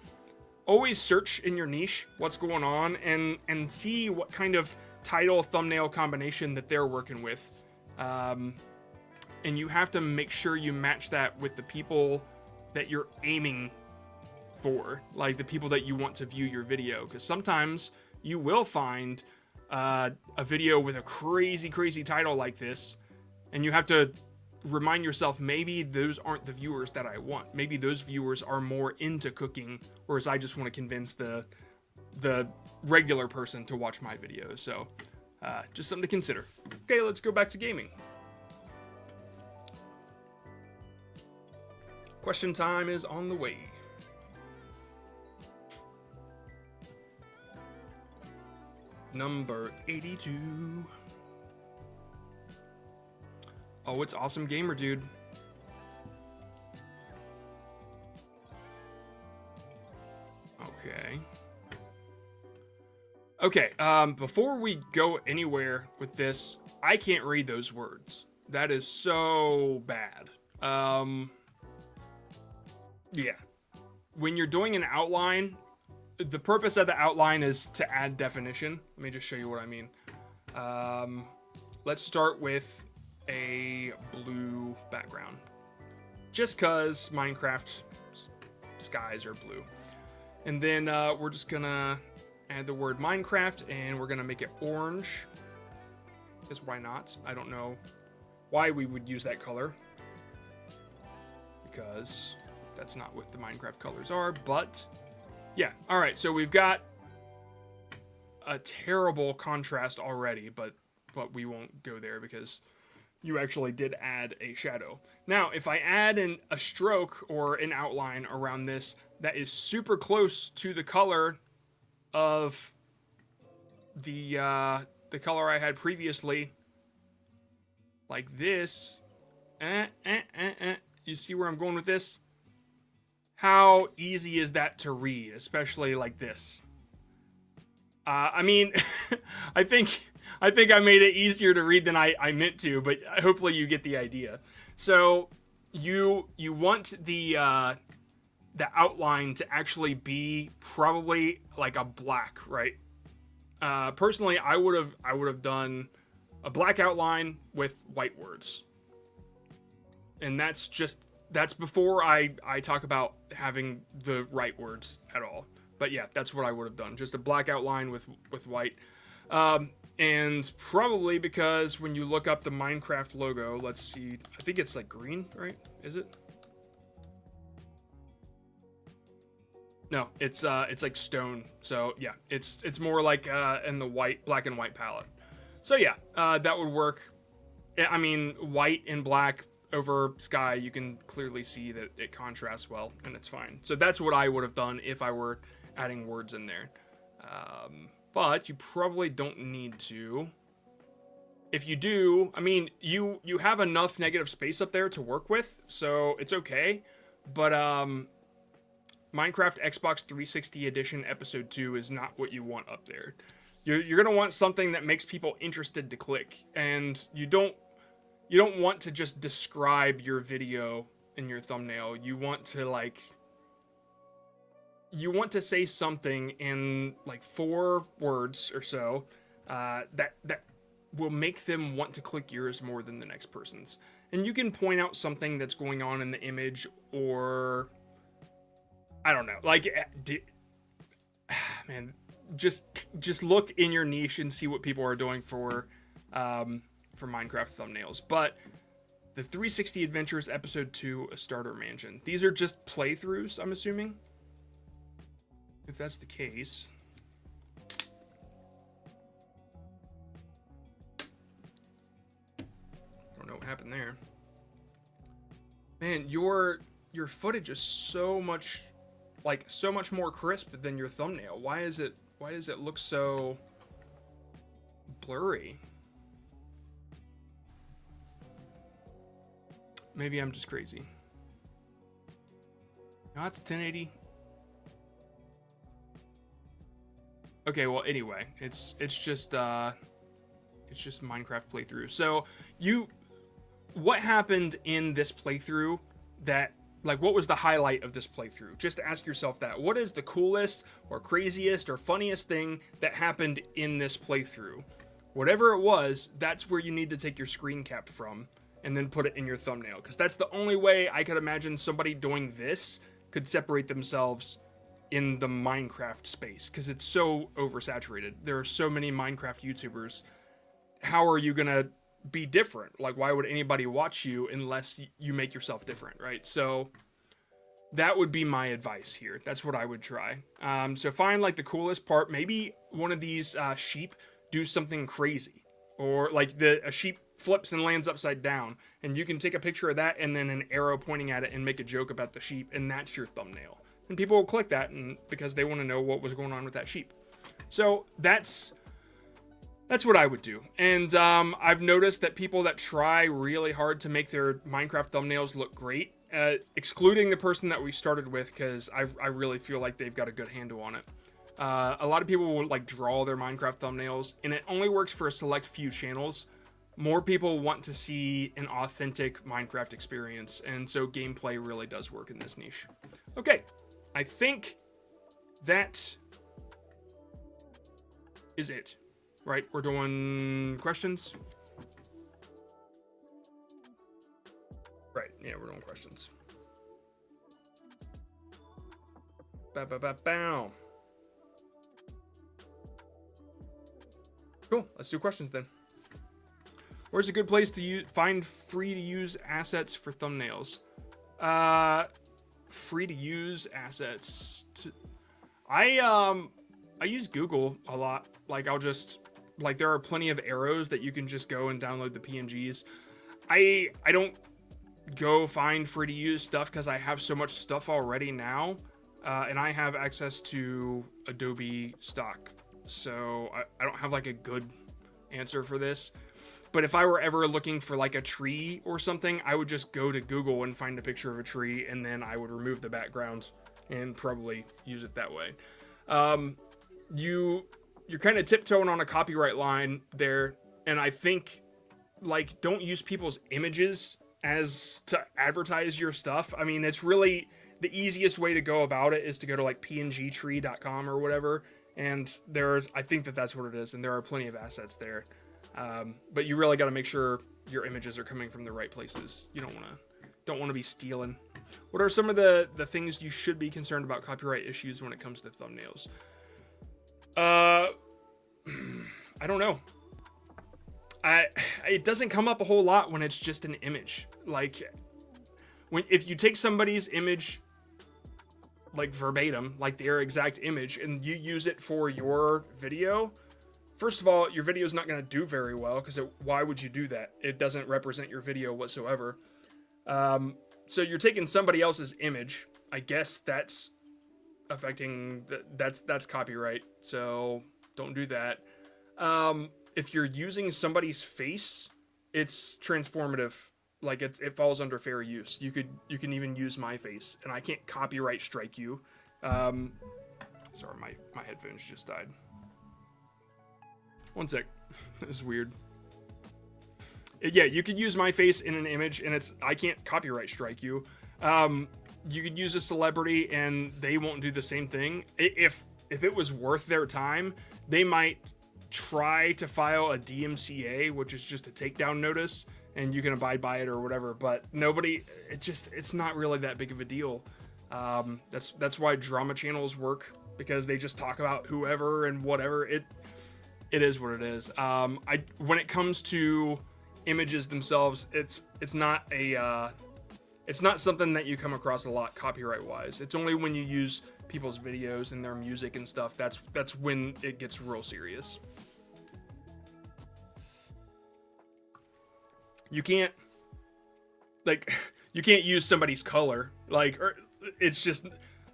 always search in your niche what's going on and see what kind of title thumbnail combination that they're working with. And you have to make sure you match that with the people that you're aiming for, like the people that you want to view your video, because sometimes you will find a video with a crazy title like this, and you have to remind yourself, maybe those aren't the viewers that I want. Maybe those viewers are more into cooking, whereas I just want to convince the regular person to watch my videos. So just something to consider. Okay, let's go back to gaming. Question time is on the way. Number 82. Oh, it's Awesome Gamer, dude. Okay, before we go anywhere with this, I can't read those words. That is so bad. Yeah. When you're doing an outline, the purpose of the outline is to add definition. Let me just show you what I mean. Let's start with a blue background. Just because Minecraft skies are blue. And then we're just gonna add the word Minecraft, and we're gonna make it orange. Because why not? I don't know why we would use that color. Because that's not what the Minecraft colors are, but yeah. All right, so we've got a terrible contrast already, but we won't go there because you actually did add a shadow. Now, if I add a stroke or an outline around this that is super close to the color of the color I had previously, like this, you see where I'm going with this? How easy is that to read, especially like this? I mean, I think I made it easier to read than I meant to, but hopefully you get the idea. So you want the outline to actually be probably like a black, right? Personally, I would have done a black outline with white words, and that's before I talk about having the right words at all. But yeah, that's what I would have done. Just a black outline with white. And probably because when you look up the Minecraft logo, let's see, I think it's like green, right? Is it? No, it's like stone. So yeah, it's more like in the black and white palette. So yeah, that would work. I mean, white and black over sky, you can clearly see that it contrasts well, and it's fine. So that's what I would have done if I were adding words in there. But you probably don't need to. If you do, I mean, you have enough negative space up there to work with, so it's okay. But Minecraft Xbox 360 Edition Episode 2 is not what you want up there. You're gonna want something that makes people interested to click, and you don't want to just describe your video in your thumbnail. You want to say something in like 4 words or so that will make them want to click yours more than the next person's. And you can point out something that's going on in the image, or I don't know, like man, just look in your niche and see what people are doing for Minecraft thumbnails. But the 360 Adventures Episode 2, A Starter Mansion. These are just playthroughs, I'm assuming. If that's the case. Don't know what happened there. Man, your footage is so much more crisp than your thumbnail. Why does it look so blurry? Maybe I'm just crazy. No, it's 1080. Okay, well, anyway, it's just Minecraft playthrough. So what happened in this playthrough that, like, what was the highlight of this playthrough? Just ask yourself that. What is the coolest or craziest or funniest thing that happened in this playthrough? Whatever it was, that's where you need to take your screen cap from and then put it in your thumbnail, because that's the only way I could imagine somebody doing this could separate themselves in the Minecraft space, because it's so oversaturated. There are so many Minecraft YouTubers. How are you gonna be different? Like, why would anybody watch you unless you make yourself different, right? So that would be my advice here. That's what I would try. So find like the coolest part. Maybe one of these sheep do something crazy, or like a sheep flips and lands upside down, and you can take a picture of that and then an arrow pointing at it and make a joke about the sheep, and that's your thumbnail. And people will click that because they want to know what was going on with that sheep. So that's what I would do. And I've noticed that people that try really hard to make their Minecraft thumbnails look great, excluding the person that we started with, because I really feel like they've got a good handle on it. A lot of people will like draw their Minecraft thumbnails, and it only works for a select few channels. More people want to see an authentic Minecraft experience, and so gameplay really does work in this niche. Okay, I think that is it. Right, we're doing questions. Right. Yeah, we're doing questions. Bow. Cool. Let's do questions then. Where's a good place to find free to use assets for thumbnails? Free to use assets. I use Google a lot. Like I'll just there are plenty of arrows that you can just go and download the PNGs. I don't go find free to use stuff because I have so much stuff already now, and I have access to Adobe stock, so I don't have like a good answer for this. But if I were ever looking for like a tree or something, I would just go to Google and find a picture of a tree, and then I would remove the background and probably use it that way. You're kind of tiptoeing on a copyright line there, and I think like don't use people's images as to advertise your stuff. I mean, it's really the easiest way to go about it is to go to like pngtree.com or whatever, and I think that's what it is, and there are plenty of assets there. But you really got to make sure your images are coming from the right places. You don't want to be stealing. What are some of the things you should be concerned about copyright issues when it comes to thumbnails? I don't know. It doesn't come up a whole lot when it's just an image. Like if you take somebody's image like verbatim, like their exact image, and you use it for your video, first of all, your video is not going to do very well because why would you do that? It doesn't represent your video whatsoever. So you're taking somebody else's image. I guess that's affecting that's copyright. So don't do that. If you're using somebody's face, it's transformative. Like it falls under fair use. You can even use my face, and I can't copyright strike you. Sorry, my headphones just died. One sec. This is weird. Yeah, you could use my face in an image, and I can't copyright strike you. You could use a celebrity, and they won't do the same thing. If it was worth their time, they might try to file a DMCA, which is just a takedown notice, and you can abide by it or whatever. But it's not really that big of a deal. That's why drama channels work, because they just talk about whoever and whatever. It is what it is. When it comes to images themselves, it's not something that you come across a lot copyright wise. It's only when you use people's videos and their music and stuff that's when it gets real serious. You can't use somebody's color, it's just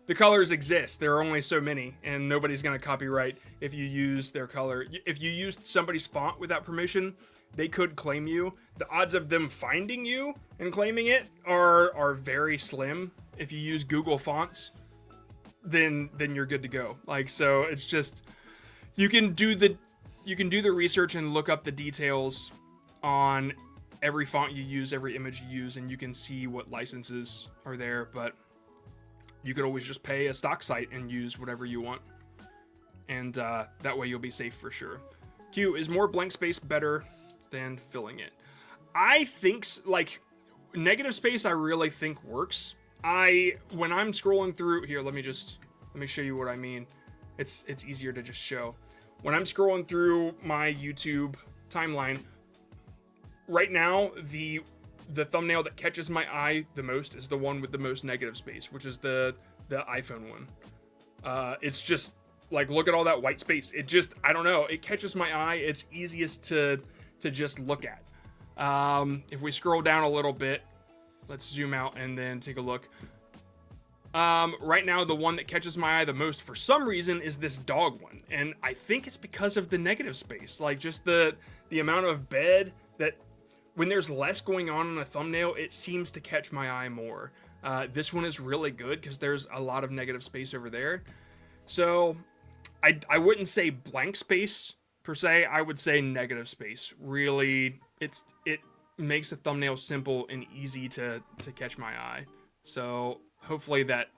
the colors exist. There are only so many, and nobody's going to copyright if you use their color. If you used somebody's font without permission, they could claim you. The odds of them finding you and claiming it are very slim. If you use Google Fonts, then you're good to go. So it's just you can do the research and look up the details on every font you use, every image you use, and you can see what licenses are there. But you could always just pay a stock site and use whatever you want, and that way you'll be safe for sure. Q, is more blank space better than filling it? I think negative space I really think works. When I'm scrolling through here, let me show you what I mean. It's easier to just show. When I'm scrolling through my YouTube timeline right now, the thumbnail that catches my eye the most is the one with the most negative space, which is the iPhone one. It's just look at all that white space. I don't know, it catches my eye. It's easiest to just look at. If we scroll down a little bit, let's zoom out and then take a look. Right now, the one that catches my eye the most for some reason is this dog one, and I think it's because of the negative space, just the amount of bed that when there's less going on in a thumbnail, it seems to catch my eye more. This one is really good because there's a lot of negative space over there. So I wouldn't say blank space per se. I would say negative space. Really, it makes a thumbnail simple and easy to catch my eye. So hopefully that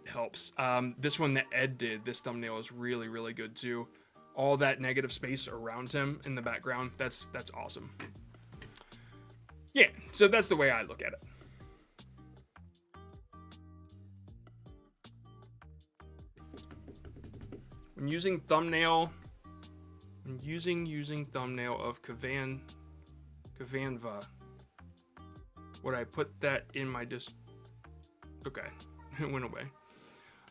helps. This one that Ed did, this thumbnail is really, really good too. All that negative space around him in the background, that's awesome. Yeah, so that's the way I look at it. When using thumbnail, using thumbnail of Canva, would I put that in my Okay, it went away.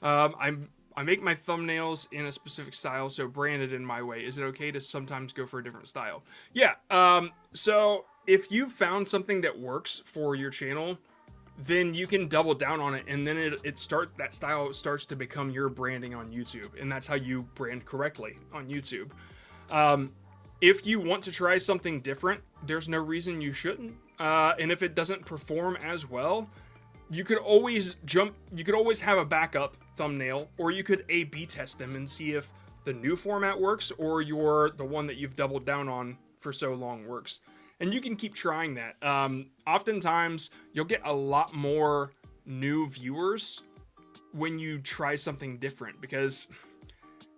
I make my thumbnails in a specific style, so branded in my way. Is it okay to sometimes go for a different style? Yeah, so if you've found something that works for your channel, then you can double down on it, and then that style starts to become your branding on YouTube, and that's how you brand correctly on YouTube. If you want to try something different, there's no reason you shouldn't. And if it doesn't perform as well, you could always have a backup thumbnail, or you could A/B test them and see if the new format works or the one that you've doubled down on for so long works. And you can keep trying that. Oftentimes, you'll get a lot more new viewers when you try something different, because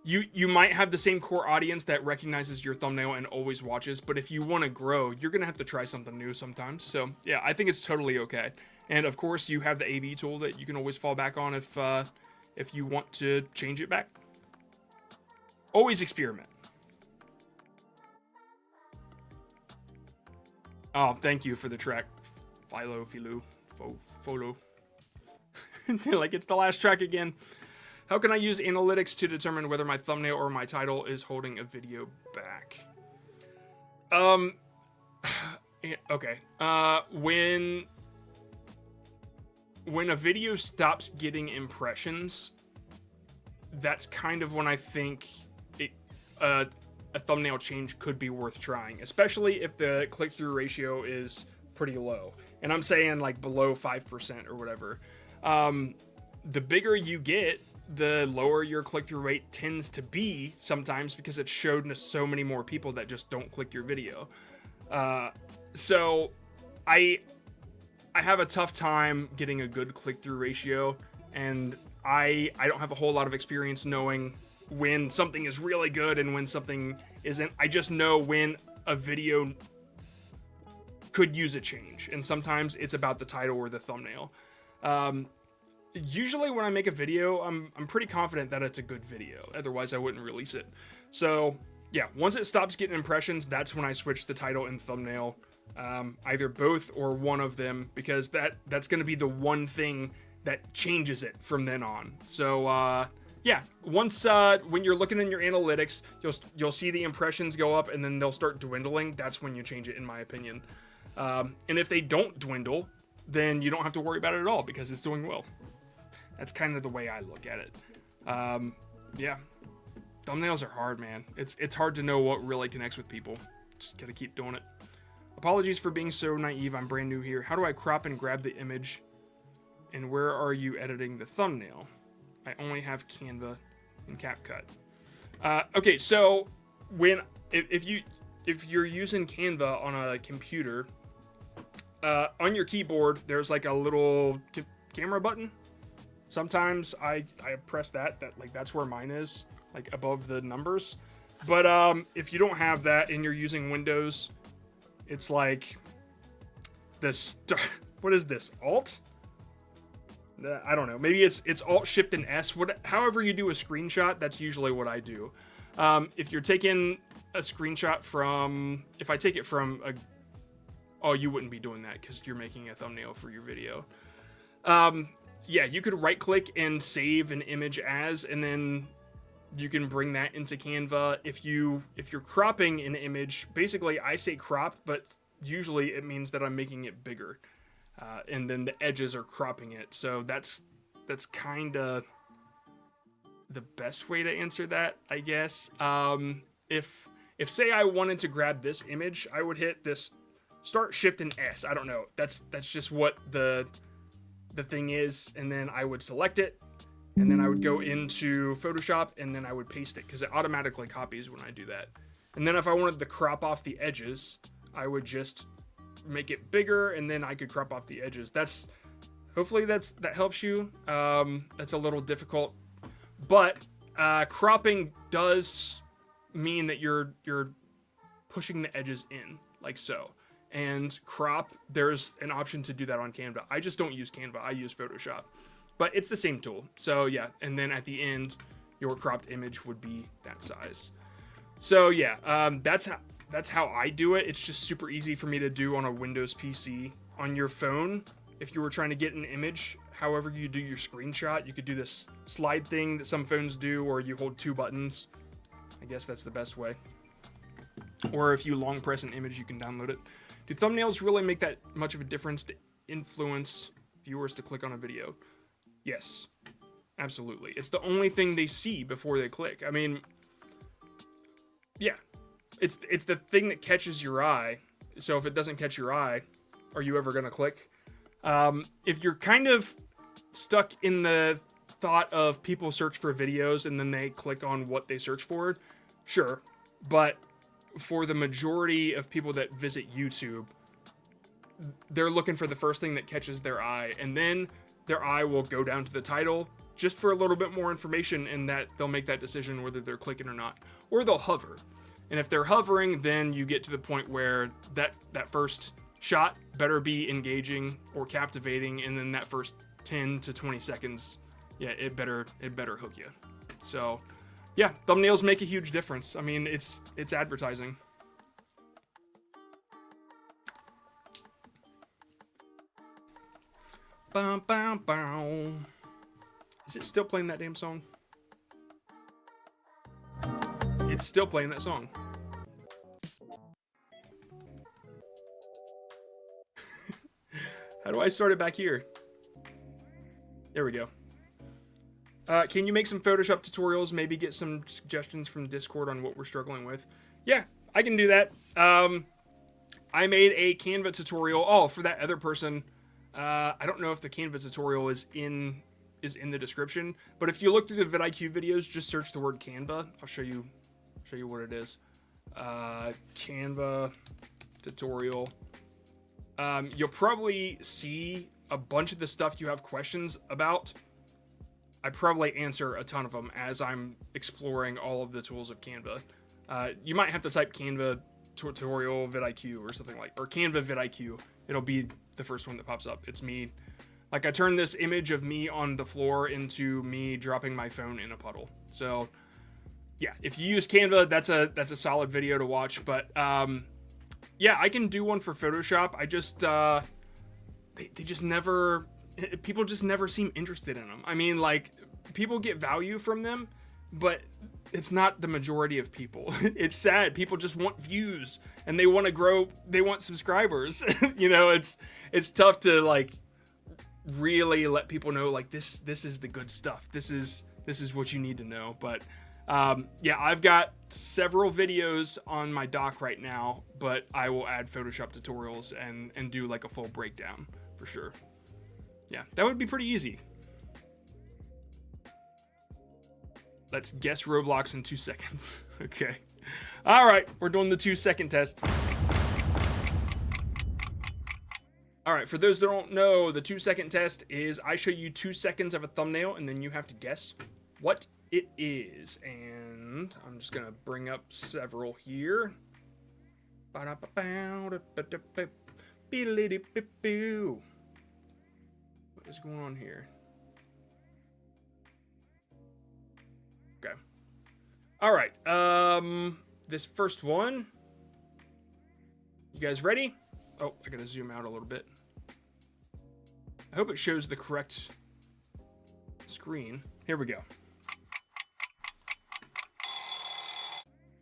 you might have the same core audience that recognizes your thumbnail and always watches, but if you want to grow, you're going to have to try something new sometimes. So yeah, I think it's totally okay. And of course, you have the A/B tool that you can always fall back on if you want to change it back. Always experiment. Oh, thank you for the track, Philo. Like, it's the last track again. How can I use analytics to determine whether my thumbnail or my title is holding a video back? Okay. When a video stops getting impressions, that's kind of when I think a thumbnail change could be worth trying, especially if the click-through ratio is pretty low. And I'm saying like below 5% or whatever. The bigger you get, the lower your click-through rate tends to be sometimes, because it's shown to so many more people that just don't click your video. So I have a tough time getting a good click-through ratio, and I don't have a whole lot of experience knowing when something is really good and when something isn't. I just know when a video could use a change, and sometimes it's about the title or the thumbnail. Usually when I make a video, I'm pretty confident that it's a good video. Otherwise, I wouldn't release it. So yeah, once it stops getting impressions, that's when I switch the title and thumbnail, either both or one of them, because that's going to be the one thing that changes it from then on. So yeah, once when you're looking in your analytics, you'll see the impressions go up, and then they'll start dwindling. That's when you change it, in my opinion. And if they don't dwindle, then you don't have to worry about it at all, because it's doing well. That's kind of the way I look at it. Yeah, thumbnails are hard, man. It's hard to know what really connects with people. Just gotta keep doing it. Apologies for being so naive. I'm brand new here. How do I crop and grab the image? And where are you editing the thumbnail? I only have Canva and CapCut. Okay, so if you're using Canva on a computer, on your keyboard there's like a little camera button. Sometimes I press that like that's where mine is, like above the numbers. But if you don't have that and you're using Windows, it's like this. What is this? Alt? I don't know. Maybe it's Alt Shift and S. However you do a screenshot, that's usually what I do. If you're taking a screenshot from, if I take it from oh, you wouldn't be doing that because you're making a thumbnail for your video. Yeah, you could right click and save an image as, and then you can bring that into Canva. If you're cropping an image, basically I say crop, but usually it means that I'm making it bigger. And then the edges are cropping it. So that's kind of the best way to answer that, I guess. If say I wanted to grab this image, I would hit this Start Shift and S. I don't know. That's just what the thing is, and then I would select it, and then I would go into Photoshop, and then I would paste it because it automatically copies when I do that. And then if I wanted to crop off the edges, I would just make it bigger, and then I could crop off the edges. Hopefully that helps you. That's a little difficult, but cropping does mean that you're pushing the edges in like so, and crop, there's an option to do that on Canva. I just don't use Canva. I use Photoshop. But it's the same tool. So yeah, and then at the end, your cropped image would be that size. So yeah, that's how I do it. It's just super easy for me to do on a Windows PC. On your phone, if you were trying to get an image, however you do your screenshot, you could do this slide thing that some phones do, or you hold 2 buttons. I guess that's the best way. Or if you long press an image, you can download it. Do thumbnails really make that much of a difference to influence viewers to click on a video? Yes, absolutely. It's the only thing they see before they click. I mean, yeah, it's the thing that catches your eye. So if it doesn't catch your eye, are you ever going to click? If you're kind of stuck in the thought of people search for videos and then they click on what they search for, sure. But for the majority of people that visit YouTube, they're looking for the first thing that catches their eye, and then their eye will go down to the title just for a little bit more information, and that they'll make that decision whether they're clicking or not, or they'll hover. And if they're hovering, then you get to the point where that first shot better be engaging or captivating, and then that first 10 to 20 seconds, yeah, it better hook you. So yeah, thumbnails make a huge difference. I mean, it's advertising. Bum, bum, bum. Is it still playing that damn song? It's still playing that song. How do I start it back here? There we go. Can you make some Photoshop tutorials? Maybe get some suggestions from Discord on what we're struggling with. Yeah, I can do that. I made a Canva tutorial. Oh, for that other person, I don't know if the Canva tutorial is in the description, but if you look through the vidIQ videos, just search the word Canva. I'll show you what it is. Canva tutorial. You'll probably see a bunch of the stuff you have questions about. I probably answer a ton of them as I'm exploring all of the tools of Canva. You might have to type Canva tutorial vidIQ or something or Canva vidIQ. It'll be the first one that pops up. It's me. Like, I turned this image of me on the floor into me dropping my phone in a puddle. So yeah, if you use Canva, that's a solid video to watch. But yeah, I can do one for Photoshop. I just they just never, people just never seem interested in them. I mean, like, people get value from them, but it's not the majority of people. It's sad. People just want views and they want to grow. They want subscribers. You know, it's tough to like really let people know, like, this is the good stuff. This is what you need to know. But yeah, I've got several videos on my dock right now, but I will add Photoshop tutorials and do like a full breakdown for sure. Yeah, that would be pretty easy. Let's guess Roblox in 2 seconds. Okay. All right, we're doing the 2-second test. All right, for those that don't know, the 2-second test is I show you 2 seconds of a thumbnail, and then you have to guess what it is. And I'm just gonna bring up several here. What is going on here? Okay. All right. This first one. You guys ready? Oh, I gotta zoom out a little bit. I hope it shows the correct screen. Here we go.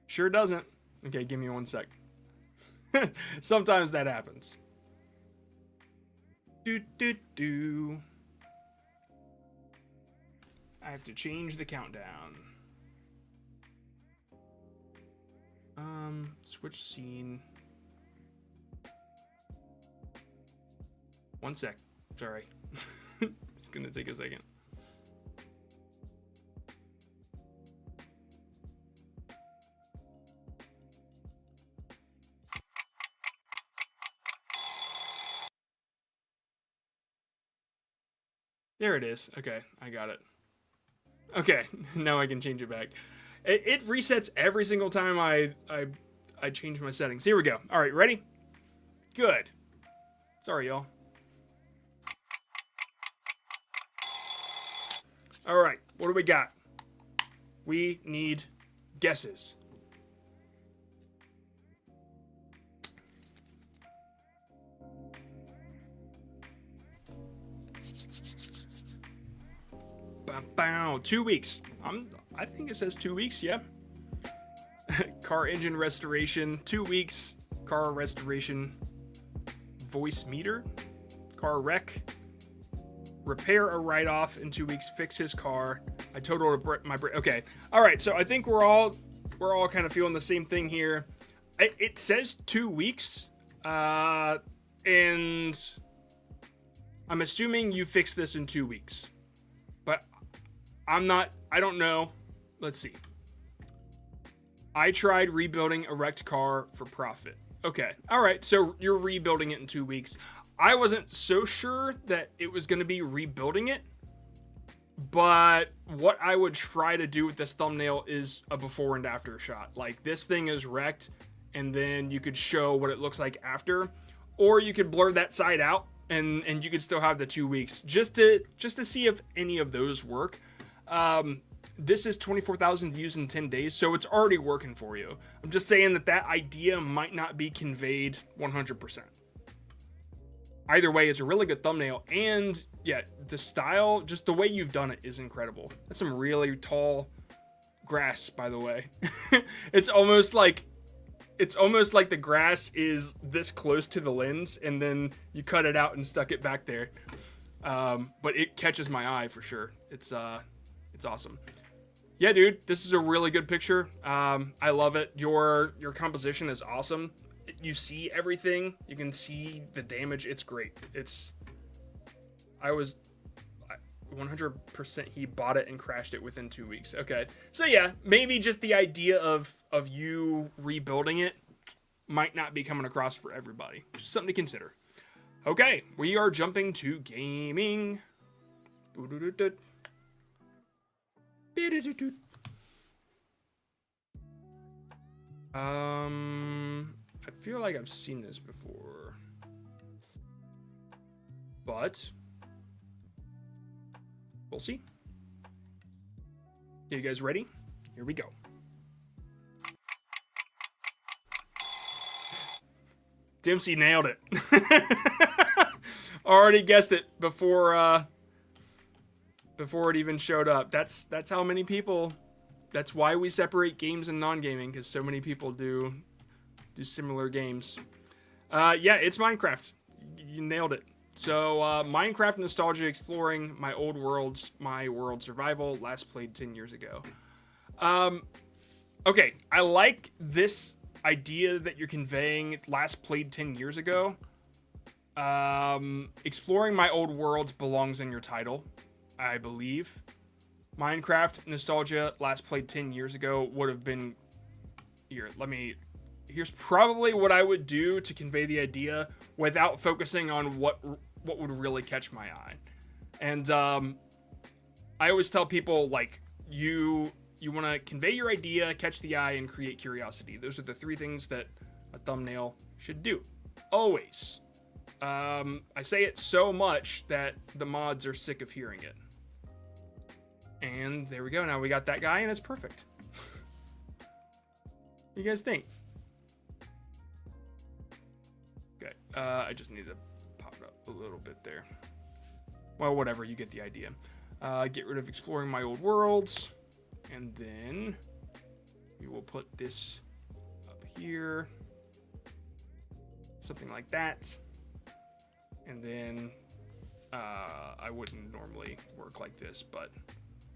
Sure doesn't. Okay, give me 1 sec. Sometimes that happens. I have to change the countdown. Switch scene. 1 sec. Sorry. It's gonna take a second. There it is. Okay, I got it. Okay, now I can change it back. It resets every single time I change my settings. Here we go. All right, ready? Good. Sorry, y'all. All right, what do we got? We need guesses. Bow. 2 weeks. I think it says 2 weeks, yeah. Car engine restoration, 2 weeks. Car restoration. Voice meter. Car wreck. Repair a write-off in 2 weeks. Fix his car. I totaled my brake. Okay. All right. So I think we're all kind of feeling the same thing here. It says 2 weeks, and I'm assuming you fix this in 2 weeks, but I don't know. Let's see. I tried rebuilding a wrecked car for profit. Okay. All right. So you're rebuilding it in 2 weeks. I wasn't so sure that it was going to be rebuilding it, but what I would try to do with this thumbnail is a before and after shot. Like, this thing is wrecked, and then you could show what it looks like after, or you could blur that side out, and you could still have the 2 weeks just to see if any of those work. This is 24,000 views in 10 days, so it's already working for you. I'm just saying that idea might not be conveyed 100%. Either way, it's a really good thumbnail, and yeah, the style, just the way you've done it is incredible. That's some really tall grass, by the way. It's almost like the grass is this close to the lens, and then you cut it out and stuck it back there. But it catches my eye for sure. It's awesome. Yeah, dude, this is a really good picture. I love it. Your composition is awesome. You see everything. You can see the damage. It's great. I was 100% he bought it and crashed it within 2 weeks. Okay. So yeah, maybe just the idea of you rebuilding it might not be coming across for everybody. Just something to consider. Okay, we are jumping to gaming. I feel like I've seen this before, but we'll see. Are you guys ready? Here we go. Dempsey nailed it. Already guessed it before it even showed up. That's how many people. That's why we separate games and non-gaming, because so many people do similar games. Yeah, it's Minecraft. You nailed it. So Minecraft nostalgia, exploring my old worlds, my world survival, last played 10 years ago. Okay, I like this idea that you're conveying, last played 10 years ago. Exploring my old worlds belongs in your title, I believe. Minecraft nostalgia, last played 10 years ago would have been here. Here's probably what I would do to convey the idea without focusing on what would really catch my eye. And I always tell people, like, you want to convey your idea, catch the eye, and create curiosity. Those are the three things that a thumbnail should do. Always. I say it so much that the mods are sick of hearing it. And there we go. Now we got that guy, and it's perfect. What do you guys think? Okay. I just need to pop it up a little bit there. Well, whatever. You get the idea. Get rid of exploring my old worlds. And then we will put this up here. Something like that. And then I wouldn't normally work like this, but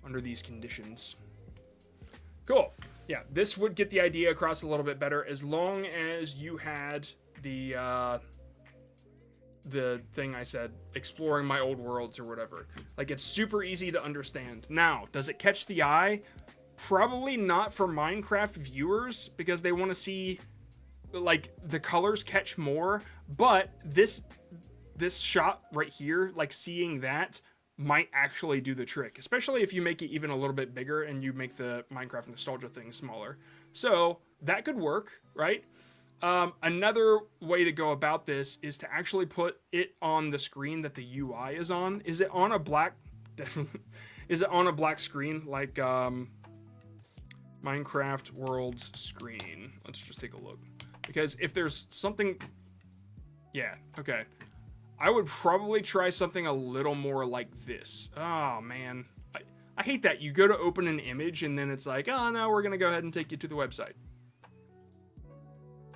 under these conditions. Cool. Yeah, this would get the idea across a little bit better as long as you had the thing I said, exploring my old worlds or whatever. Like, it's super easy to understand. Now, does it catch the eye? Probably not for Minecraft viewers, because they want to see, like, the colors catch more, but this shot right here, like, seeing that might actually do the trick, especially if you make it even a little bit bigger and you make the Minecraft nostalgia thing smaller. So that could work, right? Another way to go about this is to actually put it on the screen that the UI is on. Is it on a black? Definitely. Is it on a black screen like Minecraft World's screen? Let's just take a look. Because if there's something, yeah, okay. I would probably try something a little more like this. Oh man, I hate that. You go to open an image and then it's like, oh no, we're gonna go ahead and take you to the website.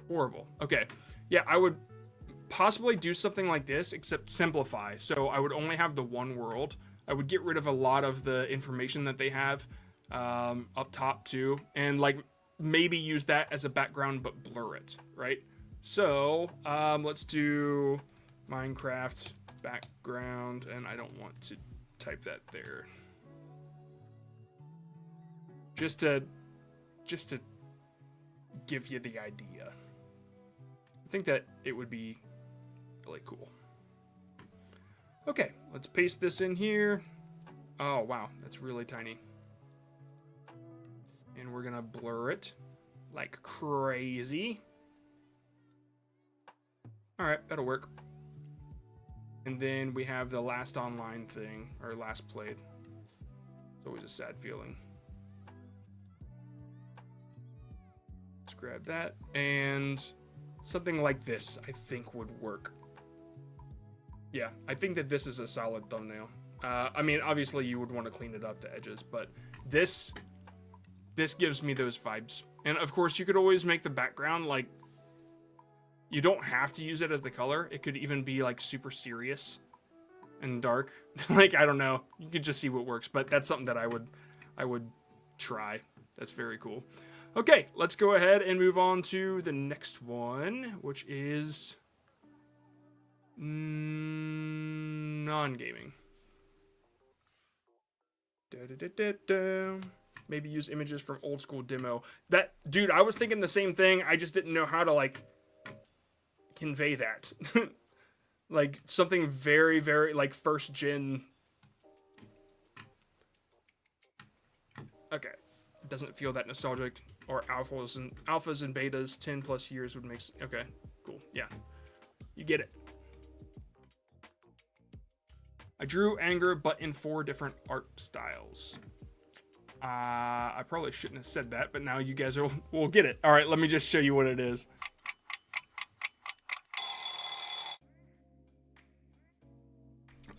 Horrible. Okay. Yeah, I would possibly do something like this, except simplify. So I would only have the one world. I would get rid of a lot of the information that they have up top too. And like maybe use that as a background, but blur it, right? So let's do Minecraft background. And I don't want to type that there. Just to give you the idea. I think that it would be really cool. Okay, let's paste this in here. Oh, wow, that's really tiny. And we're gonna blur it like crazy. All right, that'll work. And then we have the last online thing, or last played. It's always a sad feeling. Let's grab that, and something like this, I think, would work. Yeah, I think that this is a solid thumbnail. I mean, obviously, you would want to clean it up, the edges, but this gives me those vibes. And, of course, you could always make the background, like, you don't have to use it as the color. It could even be, like, super serious and dark. Like, I don't know. You could just see what works, but that's something that I would try. That's very cool. Okay, let's go ahead and move on to the next one, which is non-gaming. Maybe use images from old school demo. That, dude, I was thinking the same thing. I just didn't know how to, like, convey that. Like, something very, very, like, first gen. Okay. It doesn't feel that nostalgic. Or alphas and betas, 10 plus years would make. Okay, cool. Yeah, you get it. I drew anger, but in 4 different art styles. I probably shouldn't have said that, but now you guys will get it. All right, let me just show you what it is.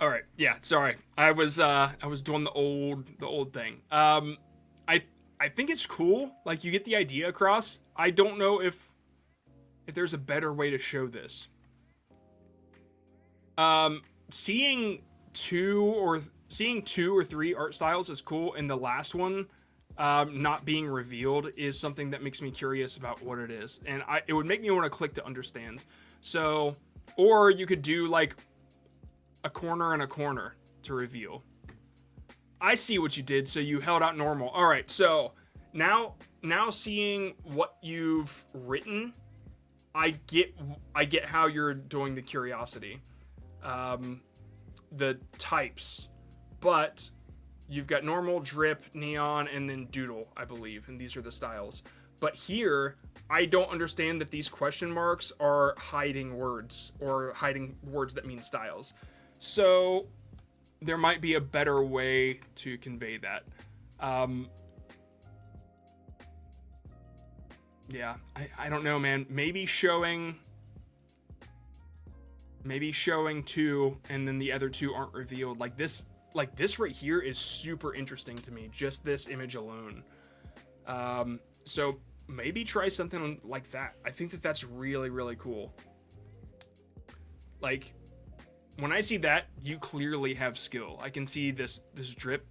All right, yeah, sorry. I was doing the old thing. I think it's cool. Like, you get the idea across. I don't know if there's a better way to show this. Seeing two or 3 art styles is cool, and the last one not being revealed is something that makes me curious about what it is, and it would make me want to click to understand. So, or you could do like a corner and a corner to reveal. I see what you did, so you held out normal. All right, so now seeing what you've written, I get how you're doing the curiosity, the types, but you've got normal, drip, neon, and then doodle, I believe, and these are the styles. But here, I don't understand that these question marks are hiding words or hiding words that mean styles. So there might be a better way to convey that. Yeah, I don't know, man. Maybe showing 2 and then the other 2 aren't revealed. Like this right here is super interesting to me, just this image alone. So maybe try something like that. I think that that's really, really cool. Like, when I see that, you clearly have skill. I can see this drip.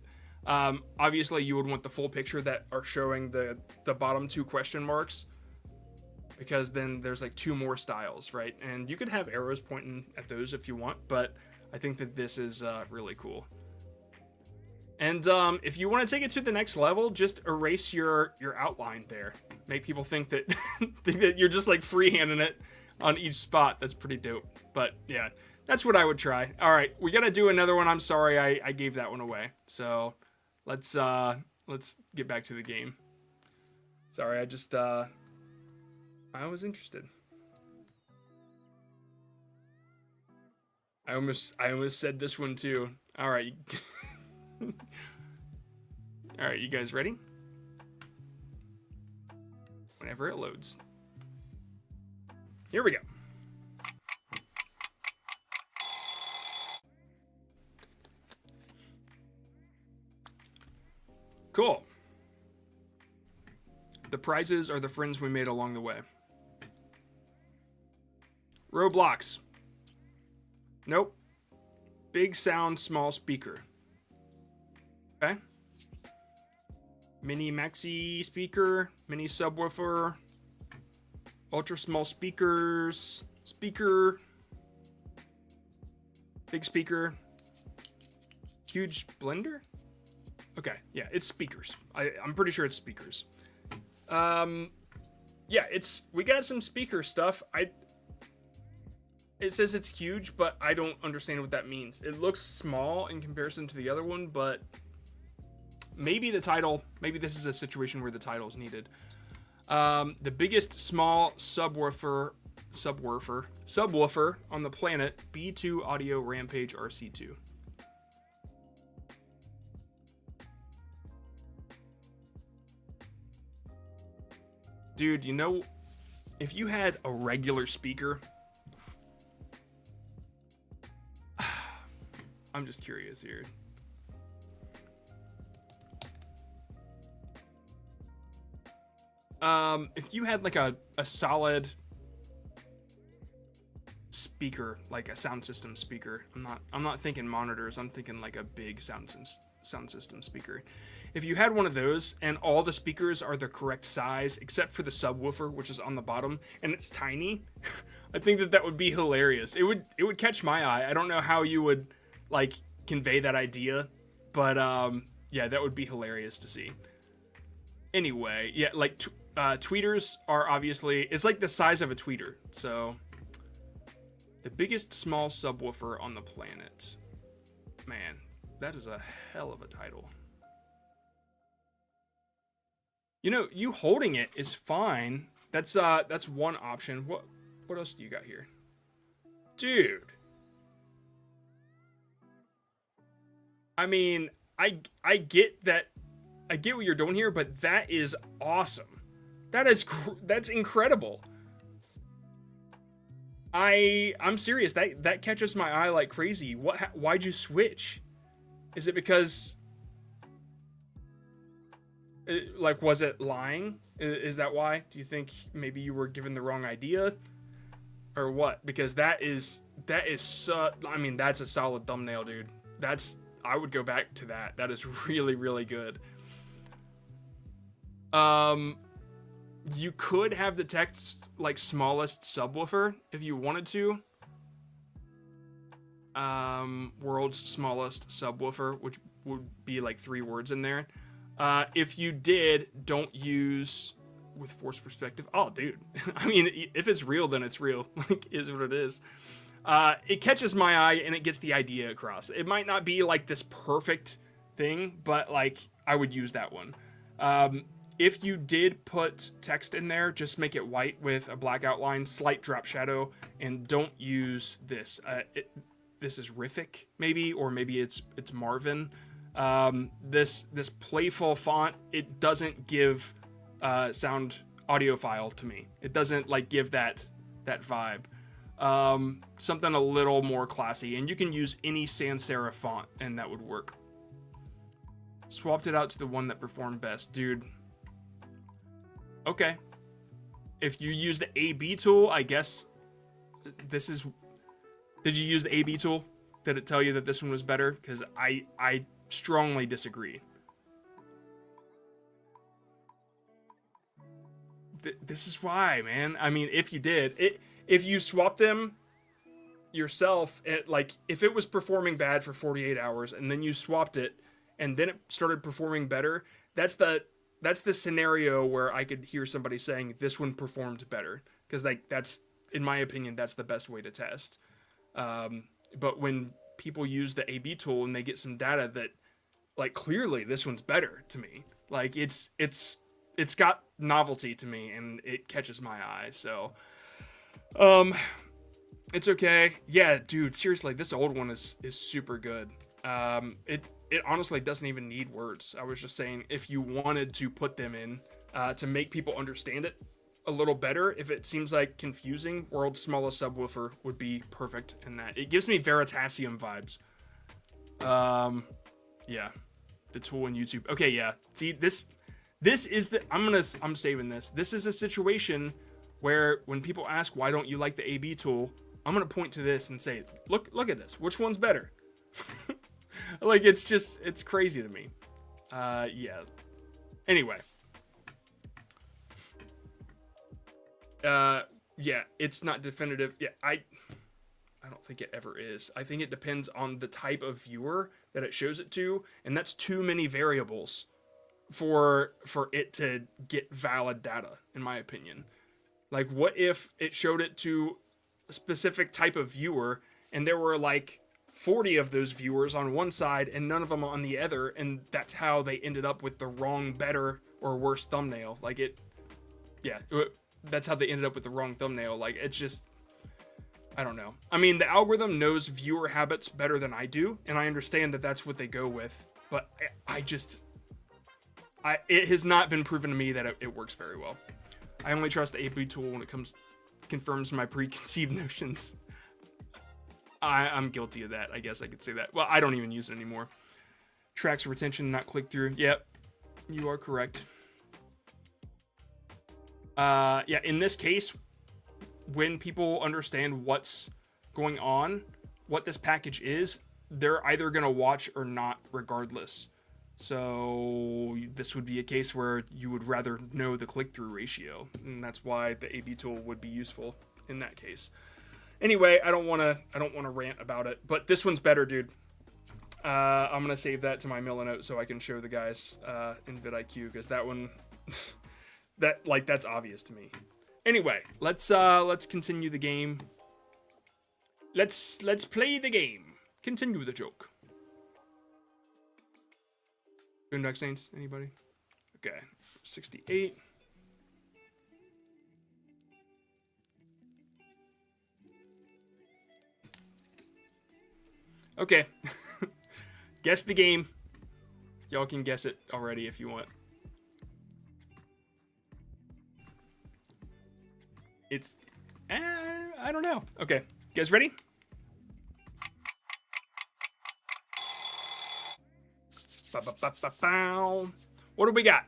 Obviously, you would want the full picture that are showing the bottom 2 question marks, because then there's like 2 more styles, right? And you could have arrows pointing at those if you want, but I think that this is really cool. And if you want to take it to the next level, just erase your outline there. Make people think that that you're just like freehanding it on each spot. That's pretty dope. But yeah, that's what I would try. All right, we gotta do another one. I'm sorry I gave that one away. So let's get back to the game. Sorry, I was interested. I almost said this one too. All right. All right, you guys ready? Whenever it loads. Here we go. Cool. The prizes are the friends we made along the way. Roblox. Nope. Big sound, small speaker. Okay. Mini maxi speaker, mini subwoofer, ultra small speakers, speaker, big speaker, huge blender. Okay, yeah, it's speakers. I'm pretty sure it's speakers. Yeah, we got some speaker stuff. It says it's huge, but I don't understand what that means. It looks small in comparison to the other one, but maybe this is a situation where the title is needed. The biggest small subwoofer on the planet, B2 Audio Rampage RC2. Dude, you know, if you had a regular speaker, I'm just curious here. If you had like a solid speaker, like a sound system speaker, I'm not thinking monitors, I'm thinking like a big sound system speaker. If you had one of those and all the speakers are the correct size except for the subwoofer, which is on the bottom, and it's tiny, I think that would be hilarious. It would catch my eye. I don't know how you would like convey that idea, but yeah, that would be hilarious to see. Anyway, yeah, like tweeters are obviously, it's like the size of a tweeter. So the biggest small subwoofer on the planet. Man, that is a hell of a title. You know, you holding it is fine. That's one option. What else do you got here? Dude. I mean, I get that. I get what you're doing here, but that is awesome. That's incredible. I'm serious. That catches my eye like crazy. Why'd you switch? Is it because like, was it lying? Is that why? Do you think maybe you were given the wrong idea or what? Because that is I mean, that's a solid thumbnail, dude. I would go back to that. That is really, really good. You could have the text like smallest subwoofer if you wanted to. World's smallest subwoofer, which would be like 3 words in there. If you did, don't use with forced perspective. Oh, dude. I mean, if it's real, then it's real. Like, is what it is. It catches my eye and it gets the idea across. It might not be like this perfect thing, but like I would use that one. If you did put text in there, just make it white with a black outline, slight drop shadow, and don't use this. This is Riffic, maybe, or maybe it's Marvin. This playful font, it doesn't give sound audiophile to me. It doesn't like give that vibe. Something a little more classy, and you can use any sans serif font and that would work. Swapped it out to the one that performed best. Dude, okay, if you use the AB tool, I guess this is... Did you use the AB tool? Did it tell you that this one was better? Because I strongly disagree. This is why, man. I mean, if you did it, if you swap them yourself, like if it was performing bad for 48 hours and then you swapped it and then it started performing better, that's the scenario where I could hear somebody saying this one performed better, because like that's, in my opinion, that's the best way to test. But when people use the AB tool and they get some data that like clearly this one's better to me, like it's got novelty to me and it catches my eye. So It's okay. Yeah, dude, seriously, this old one is super good. It honestly doesn't even need words. I was just saying if you wanted to put them in to make people understand it a little better, if it seems like confusing, world's smallest subwoofer would be perfect in that. It gives me Veritasium vibes. Yeah, the tool in YouTube. Okay, yeah. See, this is the I'm saving this. This is a situation where when people ask why don't you like the AB tool, I'm gonna point to this and say, look at this. Which one's better? Like it's crazy to me. Yeah. Anyway. Yeah, it's not definitive. Yeah, I don't think it ever is. I think it depends on the type of viewer that it shows it to, and that's too many variables for it to get valid data, in my opinion. Like, what if it showed it to a specific type of viewer, and there were like 40 of those viewers on one side and none of them on the other, and that's how they ended up with the wrong, better, or worse thumbnail. Like that's how they ended up with the wrong thumbnail. Like, it's just, I don't know. I mean, the algorithm knows viewer habits better than I do, and I understand that that's what they go with, but it has not been proven to me that it works very well. I only trust the AP tool when it confirms my preconceived notions. I'm guilty of that. I guess I could say that. Well, I don't even use it anymore. Tracks retention, not click through. Yep, you are correct. Yeah, in this case, when people understand what's going on, what this package is, they're either going to watch or not regardless. So this would be a case where you would rather know the click-through ratio, and that's why the AB tool would be useful in that case. Anyway, I don't want to rant about it, but this one's better, dude. I'm gonna save that to my Milanote so I can show the guys in vidIQ, because that one, that's obvious to me. Anyway, let's continue the game. Let's play the game. Continue the joke. Boondock Saints, anybody? Okay, 68. Okay. Guess the game. Y'all can guess it already if you want. It's... I don't know. Okay. You guys ready? What do we got?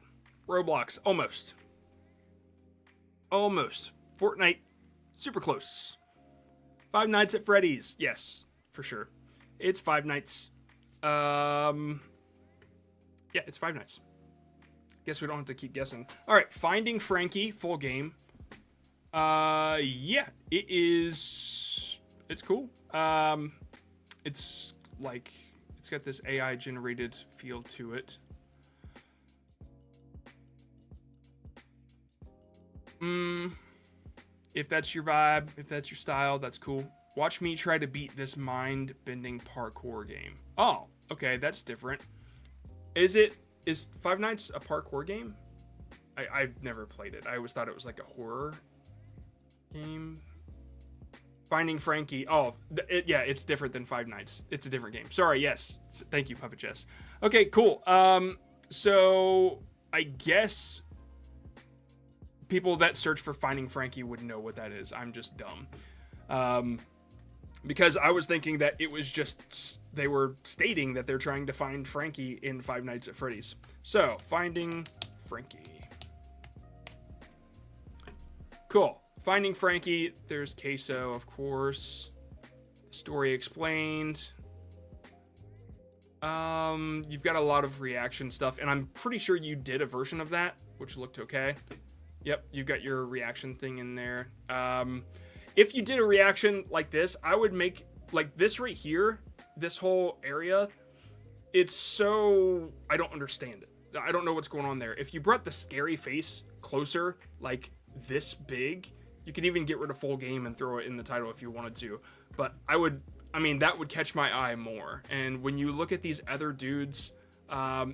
Roblox. Almost. Almost. Fortnite. Super close. Five Nights at Freddy's. Yes, for sure. It's Five Nights. Yeah, it's Five Nights. Guess we don't have to keep guessing. All right, Finding Frankie, full game. Yeah, it is. It's cool. It's like, it's got this AI generated feel to it. If that's your vibe, if that's your style, that's cool. Watch me try to beat this mind-bending parkour game. Oh, okay, that's different. Is Five Nights a parkour game? I've never played it. I always thought it was like a horror game. Finding Frankie. Oh, yeah, it's different than Five Nights. It's a different game. Sorry, yes. Thank you, Puppet Chess. Okay, cool. So I guess people that search for Finding Frankie would know what that is. I'm just dumb. Because I was thinking that it was just, they were stating that they're trying to find Frankie in Five Nights at Freddy's. So, Finding Frankie. Cool. Finding Frankie, there's Queso, of course. Story explained. You've got a lot of reaction stuff, and I'm pretty sure you did a version of that, which looked okay. Yep, you've got your reaction thing in there. If you did a reaction like this, I would make, like this right here, this whole area, it's so, I don't understand it. I don't know what's going on there. If you brought the scary face closer, like this big, you could even get rid of full game and throw it in the title if you wanted to. But that would catch my eye more. And when you look at these other dudes,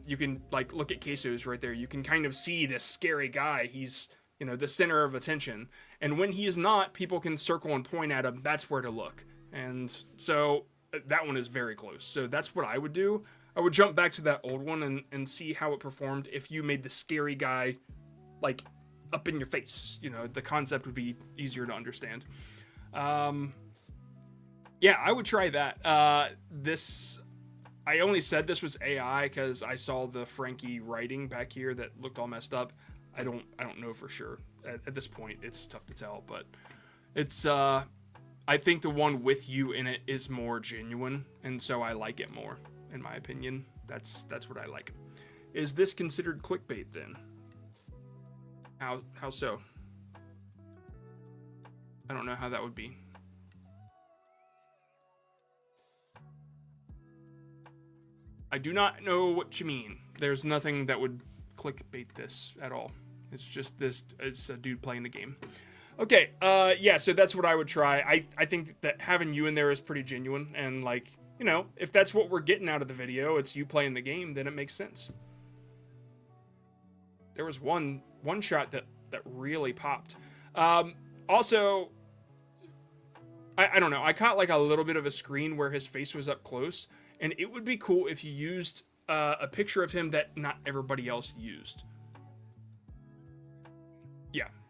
you can, like, look at Queso's right there. You can kind of see this scary guy. He's you know, the center of attention. And when he is not, people can circle and point at him. That's where to look. And so that one is very close. So that's what I would do. I would jump back to that old one and see how it performed if you made the scary guy like up in your face. You know, the concept would be easier to understand. Yeah, I would try that. I only said this was AI because I saw the Frankie writing back here that looked all messed up. I don't know for sure. At this point, it's tough to tell, but it's I think the one with you in it is more genuine, and so I like it more, in my opinion. That's what I like. Is this considered clickbait then? How so? I don't know how that would be. I do not know what you mean. There's nothing that would clickbait this at all. It's just this, it's a dude playing the game. Okay, yeah, so that's what I would try. I think that having you in there is pretty genuine, and like, you know, if that's what we're getting out of the video, it's you playing the game, then it makes sense. There was one shot that really popped. Also, I don't know, I caught like a little bit of a screen where his face was up close, and it would be cool if you used a picture of him that not everybody else used.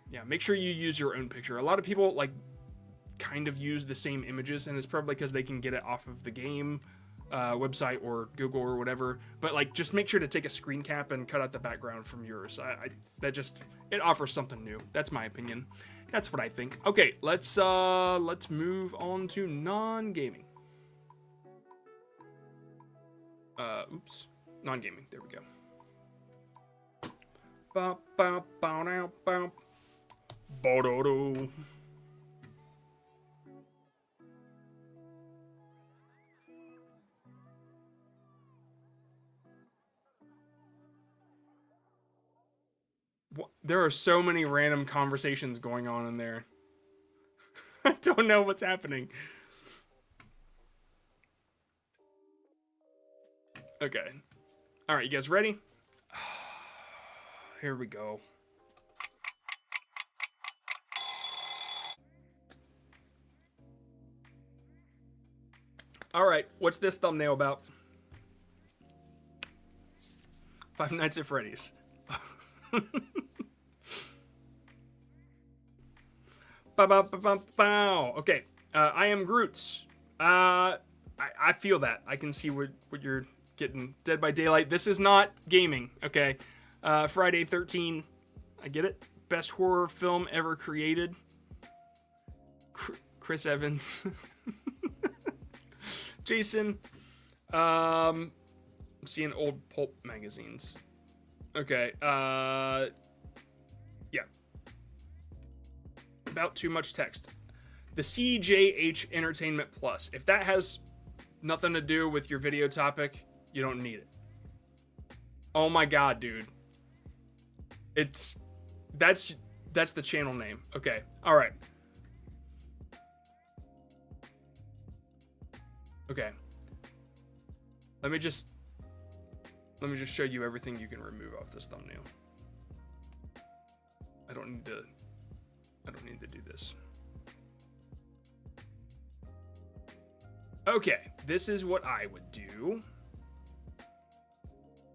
Yeah, make sure you use your own picture. A lot of people like kind of use the same images, and it's probably because they can get it off of the game website or Google or whatever. But like, just make sure to take a screen cap and cut out the background from yours. That just, it offers something new. That's my opinion. That's what I think. Okay, let's move on to non-gaming. Oops, non-gaming. There we go. Ba ba ba now ba. Bo-do-do. There are so many random conversations going on in there. I don't know what's happening. Okay. All right, you guys ready? Here we go. All right, what's this thumbnail about? Five Nights at Freddy's. Okay, I am Groot's. I feel that. I can see what you're getting. Dead by Daylight. This is not gaming, okay? Friday 13. I get it. Best horror film ever created. Chris Evans. Jason. I'm seeing old pulp magazines. Okay. Yeah. About too much text. The CJH Entertainment Plus. If that has nothing to do with your video topic, you don't need it. Oh my god, dude. That's the channel name. Okay. All right. Okay. Let me just show you everything you can remove off this thumbnail. I don't need to do this. Okay, this is what I would do.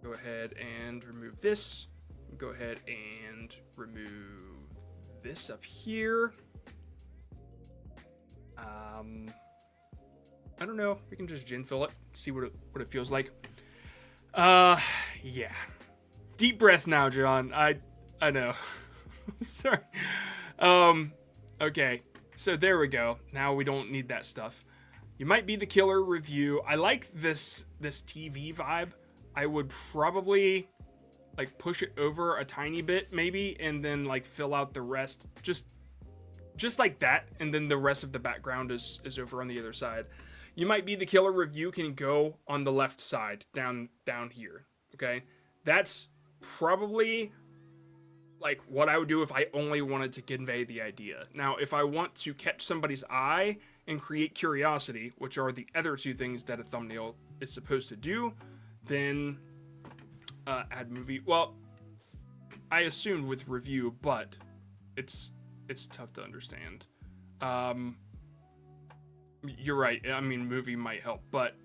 Go ahead and remove this. Go ahead and remove this up here. I don't know. We can just gin fill it, see what it feels like. Yeah. Deep breath now, John. I know. Sorry. Okay. So there we go. Now we don't need that stuff. You might be the killer review. I like this TV vibe. I would probably like push it over a tiny bit maybe, and then like fill out the rest just like that, and then the rest of the background is over on the other side. You might be the killer review can go on the left side down here. Okay, that's probably like what I would do if I only wanted to convey the idea. Now, if I want to catch somebody's eye and create curiosity, which are the other two things that a thumbnail is supposed to do, then add movie. Well, I assumed with review, but it's tough to understand. You're right. I mean, movie might help, but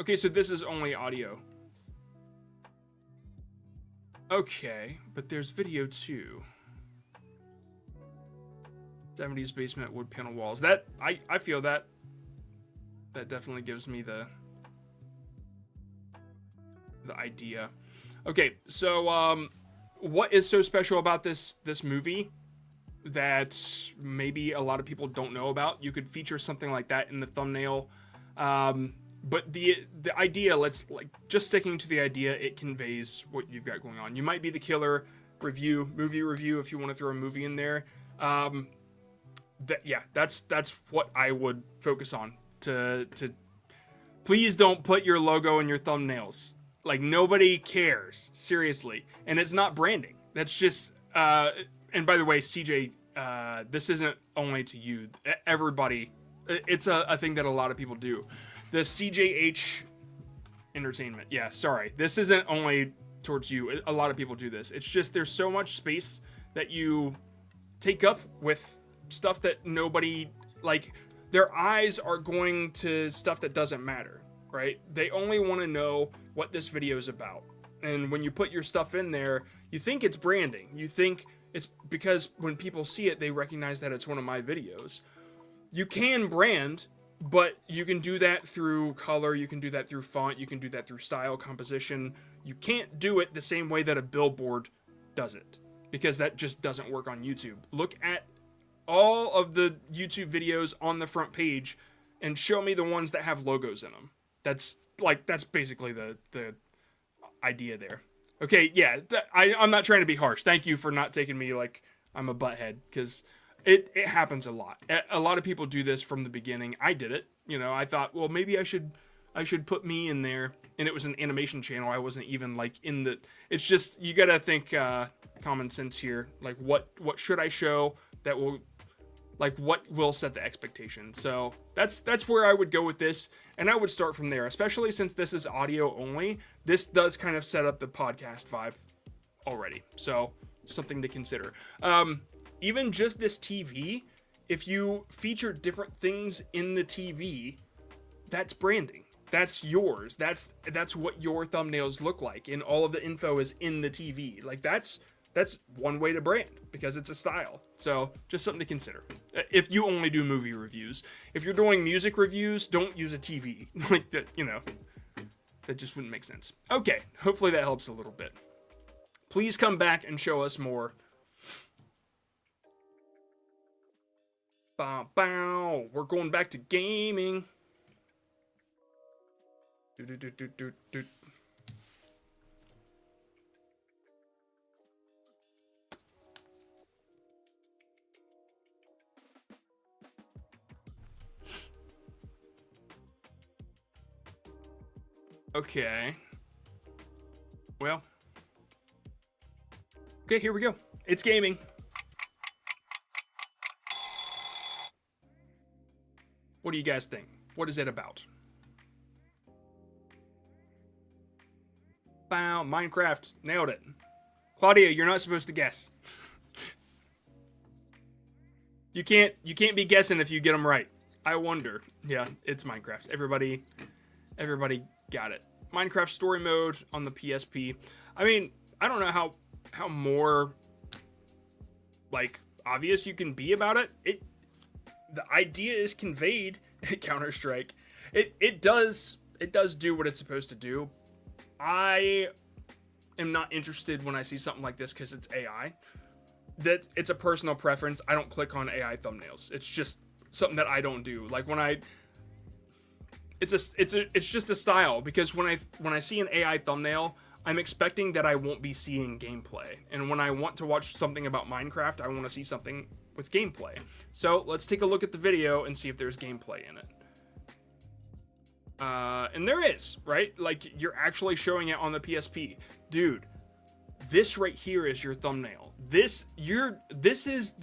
okay, so this is only audio. Okay, but there's video too. 70s basement wood panel walls. That I feel that definitely gives me the idea. Okay, so what is so special about this movie that maybe a lot of people don't know about? You could feature something like that in the thumbnail. But the idea, just sticking to the idea, it conveys what you've got going on. You might be the killer movie review, if you want to throw a movie in there. That's what I would focus on. To please don't put your logo in your thumbnails. Like, nobody cares, seriously. And it's not branding. That's just and by the way, CJ, this isn't only to you. Everybody, it's a thing that a lot of people do. The CJH Entertainment. Yeah, sorry. This isn't only towards you. A lot of people do this. It's just there's so much space that you take up with stuff that nobody, like, their eyes are going to stuff that doesn't matter, right? They only want to know what this video is about. And when you put your stuff in there, you think it's branding. You think it's because when people see it, they recognize that it's one of my videos. You can brand, but you can do that through color, you can do that through font, you can do that through style, composition. You can't do it the same way that a billboard does it, because that just doesn't work on YouTube. Look at all of the YouTube videos on the front page and show me the ones that have logos in them. That's basically the idea there. Okay, yeah, I'm not trying to be harsh. Thank you for not taking me like I'm a butthead, because it happens a lot. A lot of people do this from the beginning. I did it. You know, I thought, well, maybe I should put me in there, and it was an animation channel. I wasn't even like in the. It's just, you gotta think common sense here. Like, what should I show that will, like, what will set the expectation? So that's where I would go with this, and I would start from there. Especially since this is audio only, this does kind of set up the podcast vibe already. So something to consider. Even just this TV, if you feature different things in the TV, that's branding. That's yours. That's what your thumbnails look like, and all of the info is in the TV. Like, that's one way to brand, because it's a style. So just something to consider. If you only do movie reviews, if you're doing music reviews, don't use a TV. Like that, you know, that just wouldn't make sense. Okay, hopefully that helps a little bit. Please come back and show us more. Bow, bow. We're going back to gaming. Do. Okay. Well. Okay, here we go. It's gaming. What do you guys think? What is it about? Bow, Minecraft. Nailed it. Claudia, you're not supposed to guess. You can't be guessing if you get them right. I wonder. Yeah, it's Minecraft. Everybody got it. Minecraft story mode on the PSP. I mean, I don't know how more like obvious you can be about it. The idea is conveyed at Counter-Strike. It does do what it's supposed to do. I am not interested when I see something like this because it's AI. That it's a personal preference. I don't click on AI thumbnails. It's just something that I don't do. Like when it's just a style, because when I see an AI thumbnail, I'm expecting that I won't be seeing gameplay. And when I want to watch something about Minecraft, I want to see something with gameplay. So let's take a look at the video and see if there's gameplay in it. And there is, right? Like, you're actually showing it on the PSP. Dude, this right here is your thumbnail. This is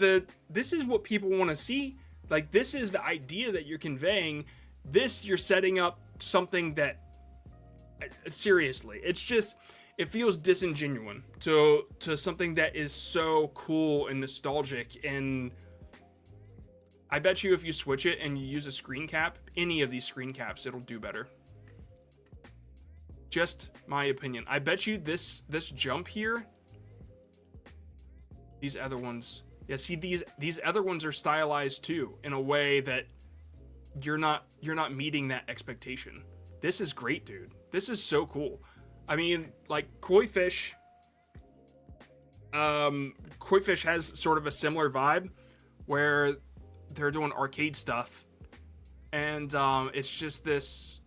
what people want to see. Like, this is the idea that you're conveying. This, you're setting up something that, seriously, it's it feels disingenuous to something that is so cool and nostalgic. And I bet you if you switch it and you use a screen cap, any of these screen caps, it'll do better. Just my opinion. I bet you this jump here, these other ones, yeah, see these other ones are stylized too in a way that you're not meeting that expectation. This is great, dude. This is so cool. I mean, like Koi Fish has sort of a similar vibe where they're doing arcade stuff, and it's just this,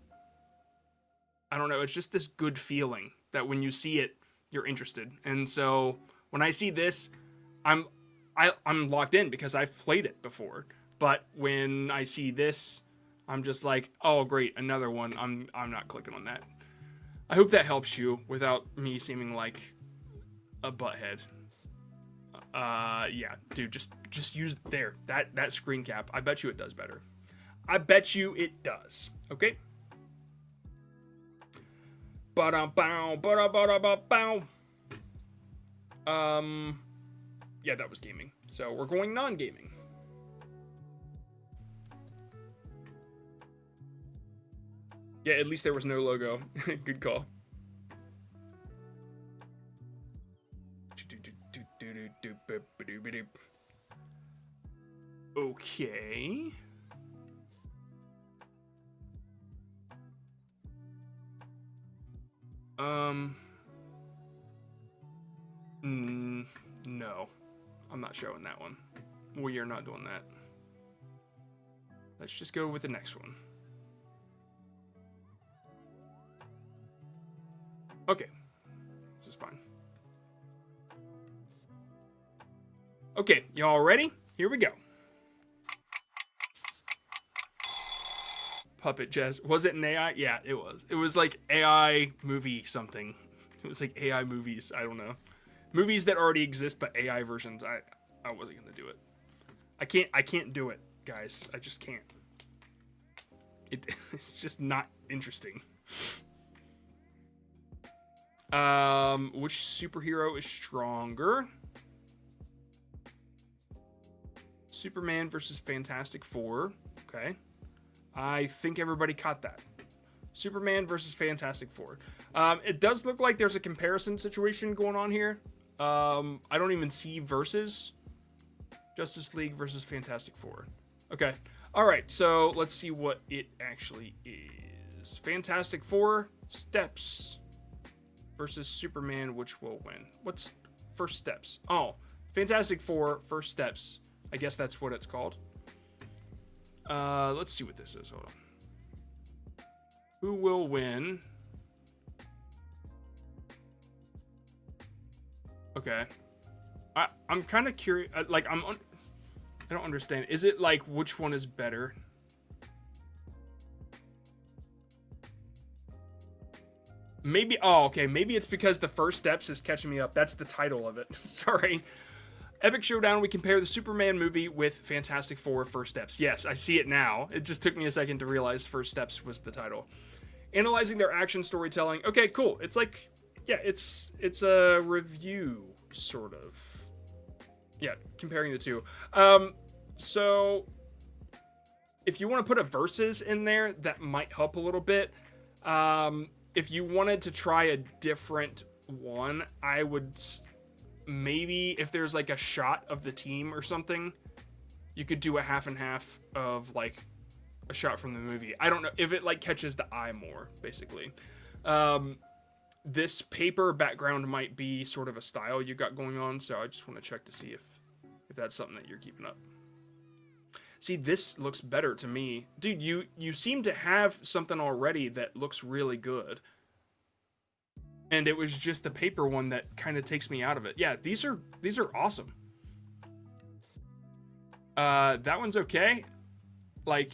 I don't know, it's just this good feeling that when you see it, you're interested. And so when I see this, I'm locked in because I've played it before. But when I see this, I'm just like, oh great, another one. I'm not clicking on that. I hope that helps you without me seeming like a butthead. Yeah, dude, just use that screen cap. I bet you it does better. I bet you it does. Okay. Ba-da-bow. Yeah, that was gaming. So we're going non-gaming. Yeah, at least there was no logo. Good call. Okay. No. I'm not showing that one. We are not doing that. Let's just go with the next one. Okay. This is fine. Okay, y'all ready? Here we go. Puppet Jazz. Was it an AI? Yeah, it was. It was like AI movie something. It was like AI movies. I don't know. Movies that already exist, but AI versions. I wasn't gonna do it. I can't do it, guys. I just can't. It's just not interesting. Which superhero is stronger? Superman versus Fantastic Four. Okay. I think everybody caught that. Superman versus Fantastic Four. It does look like there's a comparison situation going on here. I don't even see versus. Justice League versus Fantastic Four. Okay. Alright, so let's see what it actually is. Fantastic Four steps versus Superman, which will win. What's first steps? Oh, Fantastic Four first steps. I guess that's what it's called. Let's see what this is. Hold on. Who will win? Okay. I'm kind of curious. Like, I don't understand. Is it like which one is better? Maybe. Oh, okay. Maybe it's because the first steps is catching me up. That's the title of it. Sorry. Epic Showdown. We compare the Superman movie with Fantastic Four First Steps. Yes, I see it now. It just took me a second to realize First Steps was the title. Analyzing their action storytelling. Okay, cool. It's like, yeah, it's a review sort of. Yeah, comparing the two. So if you want to put a versus in there, that might help a little bit. If you wanted to try a different one, I would maybe, if there's like a shot of the team or something, you could do a half and half of like a shot from the movie. I don't know if it like catches the eye more, basically. This paper background might be sort of a style you got going on, so I just want to check to see if that's something that you're keeping up. See, this looks better to me. Dude, you seem to have something already that looks really good. And it was just the paper one that kind of takes me out of it. Yeah, these are awesome. That one's okay. Like,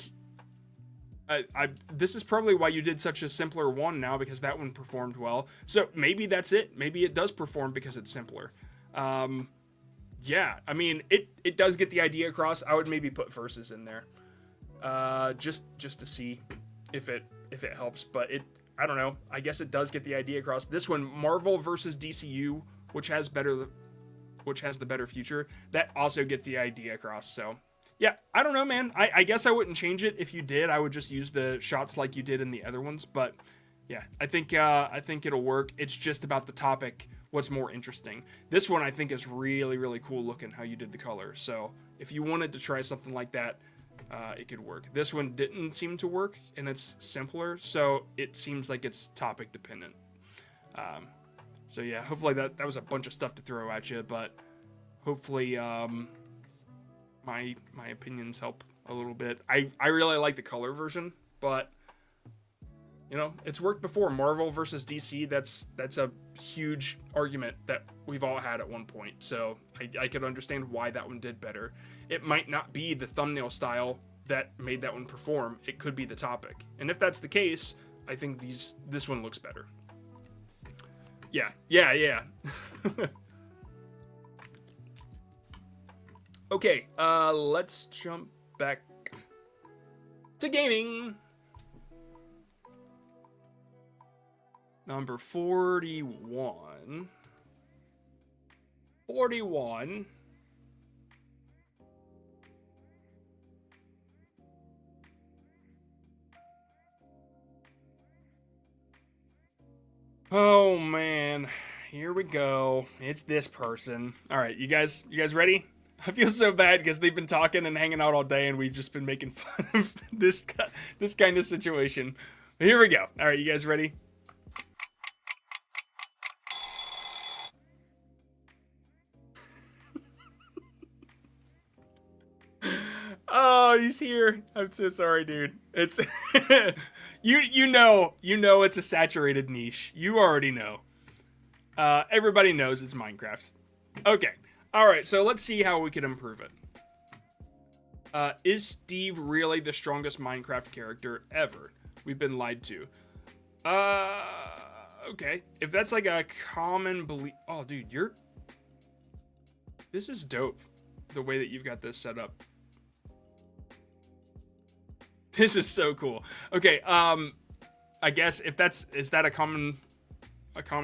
this is probably why you did such a simpler one now, because that one performed well. So maybe that's it. Maybe it does perform because it's simpler. Yeah, I mean, it does get the idea across. I would maybe put verses in there, just to see if it helps. But I don't know. I guess it does get the idea across. This one, Marvel versus DCU, which has the better future, that also gets the idea across. So yeah, I don't know, man. I guess I wouldn't change it. If you did, I would just use the shots like you did in the other ones. But yeah, I think it'll work. It's just about the topic, what's more interesting. This one I think is really, really cool looking how you did the color. So if you wanted to try something like that, it could work. This one didn't seem to work, and it's simpler, so it seems like it's topic dependent. So yeah, hopefully that was a bunch of stuff to throw at you, but hopefully my opinions help a little bit. I really like the color version, but you know, it's worked before. Marvel versus DC, that's a huge argument that we've all had at one point. So I could understand why that one did better. It might not be the thumbnail style that made that one perform. It could be the topic. And if that's the case, I think this one looks better. Yeah. Okay, let's jump back to gaming. Number 41. 41. Oh man, here we go. It's this person. All right, you guys ready? I feel so bad because they've been talking and hanging out all day, and we've just been making fun of this kind of situation. But here we go. All right, you guys ready? Oh, he's here. I'm so sorry, dude. It's you know it's a saturated niche. You already know. Everybody knows it's Minecraft. Okay. All right, so let's see how we can improve it. Is Steve really the strongest Minecraft character ever? We've been lied to. Okay. If that's like a common belief. Oh, dude, this is dope. The way that you've got this set up. This is so cool. Okay, I guess is that a common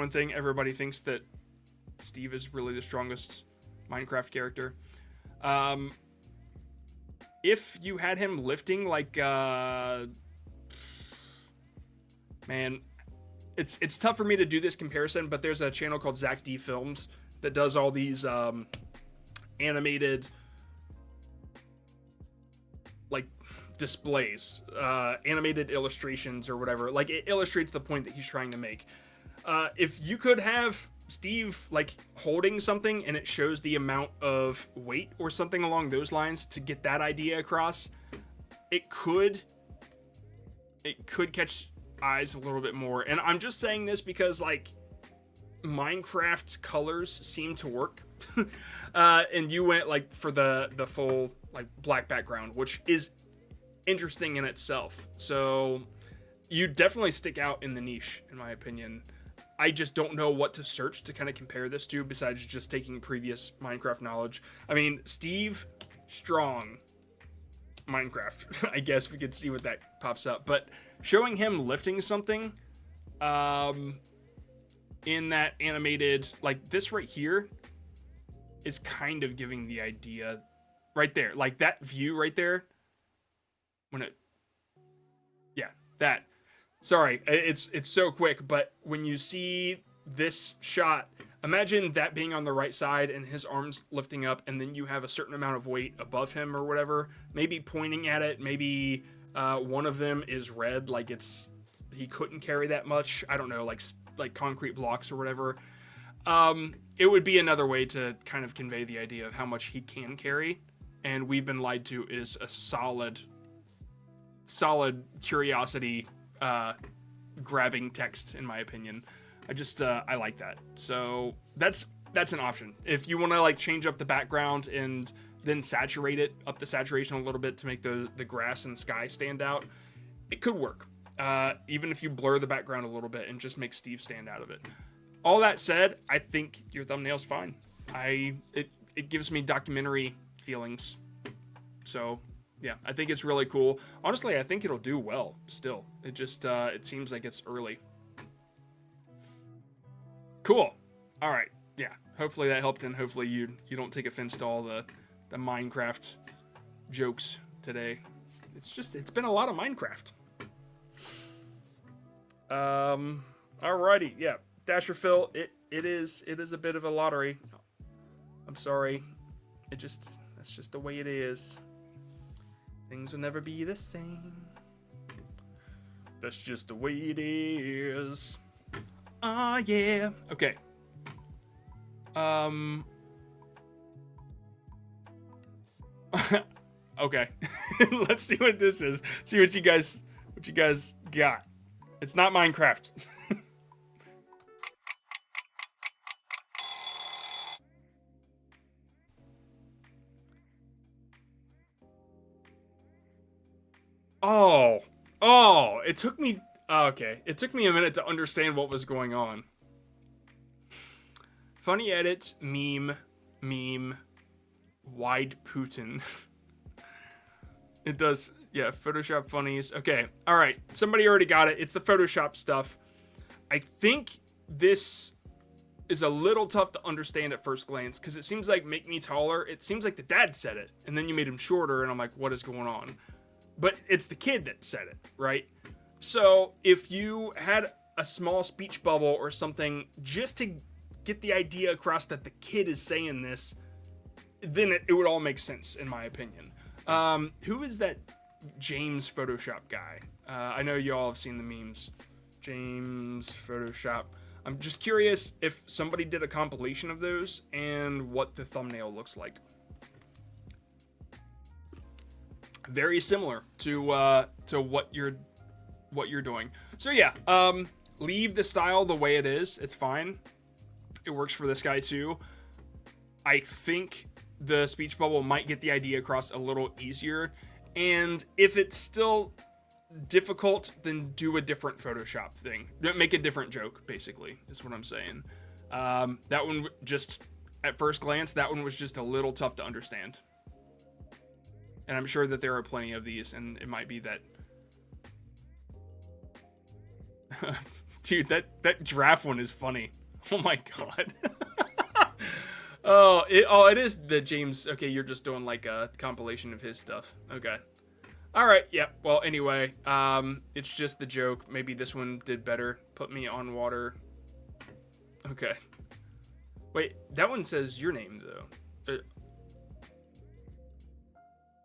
thing? Everybody thinks that Steve is really the strongest Minecraft character. If you had him lifting like man, it's tough for me to do this comparison, but there's a channel called Zach D Films that does all these animated like displays, animated illustrations or whatever. Like, it illustrates the point that he's trying to make. If you could have Steve like holding something and it shows the amount of weight or something along those lines to get that idea across, it could catch eyes a little bit more. And I'm just saying this because like Minecraft colors seem to work. And you went like for the full like black background, which is interesting in itself. So you definitely stick out in the niche, in my opinion. I just don't know what to search to kind of compare this to besides just taking previous Minecraft knowledge. I mean, Steve Strong Minecraft. I guess we could see what that pops up. But showing him lifting something in that animated, like this right here, is kind of giving the idea right there. Like that view right there. That. Sorry, it's so quick, but when you see this shot, imagine that being on the right side and his arms lifting up, and then you have a certain amount of weight above him or whatever, maybe pointing at it, maybe one of them is red, like he couldn't carry that much, I don't know, like concrete blocks or whatever. It would be another way to kind of convey the idea of how much he can carry, and We've Been Lied To is a solid curiosity grabbing text, in my opinion. I like that. So that's an option. If you want to like change up the background and then saturate it up the saturation a little bit to make the grass and sky stand out, it could work. Even if you blur the background a little bit and just make Steve stand out of it. All that said, I think your thumbnail's fine. It gives me documentary feelings. So Yeah, I think it's really cool. Honestly, I think it'll do well still. It just, it seems like it's early. Cool. All right. Yeah. Hopefully that helped, and hopefully you don't take offense to all the Minecraft jokes today. It's been a lot of Minecraft. Alrighty. Yeah. Dasher Phil, it is a bit of a lottery. I'm sorry. That's just the way it is. Things will never be the same. That's just the way it is. Ah, yeah. Okay. Okay. Let's see what this is. See what you guys got. It's not Minecraft. Oh, it took me It took me a minute to understand what was going on. Funny edit, meme, wide Putin. It does, yeah, Photoshop funnies. Okay, all right, somebody already got it. It's the Photoshop stuff. I think this is a little tough to understand at first glance, because it seems like make me taller. It seems like the dad said it, and then you made him shorter, and I'm like, what is going on? But it's the kid that said it, right? So if you had a small speech bubble or something just to get the idea across that the kid is saying this, then it would all make sense, in my opinion. Who is that James Photoshop guy? I know you all have seen the memes. James Photoshop. I'm just curious if somebody did a compilation of those and what the thumbnail looks like. Very similar to what you're doing. So yeah, leave the style the way it is. It's fine. It works for this guy too. I think the speech bubble might get the idea across a little easier. And if it's still difficult, then do a different Photoshop thing. Make a different joke, basically, is what I'm saying. That one just, at first glance, that one was just a little tough to understand. And I'm sure that there are plenty of these, and it might be that... Dude, that giraffe one is funny. Oh my god. It is the James... Okay, you're just doing like a compilation of his stuff. Okay. Alright, yeah. Well, anyway, it's just the joke. Maybe this one did better. Put me on water. Okay. Wait, that one says your name, though.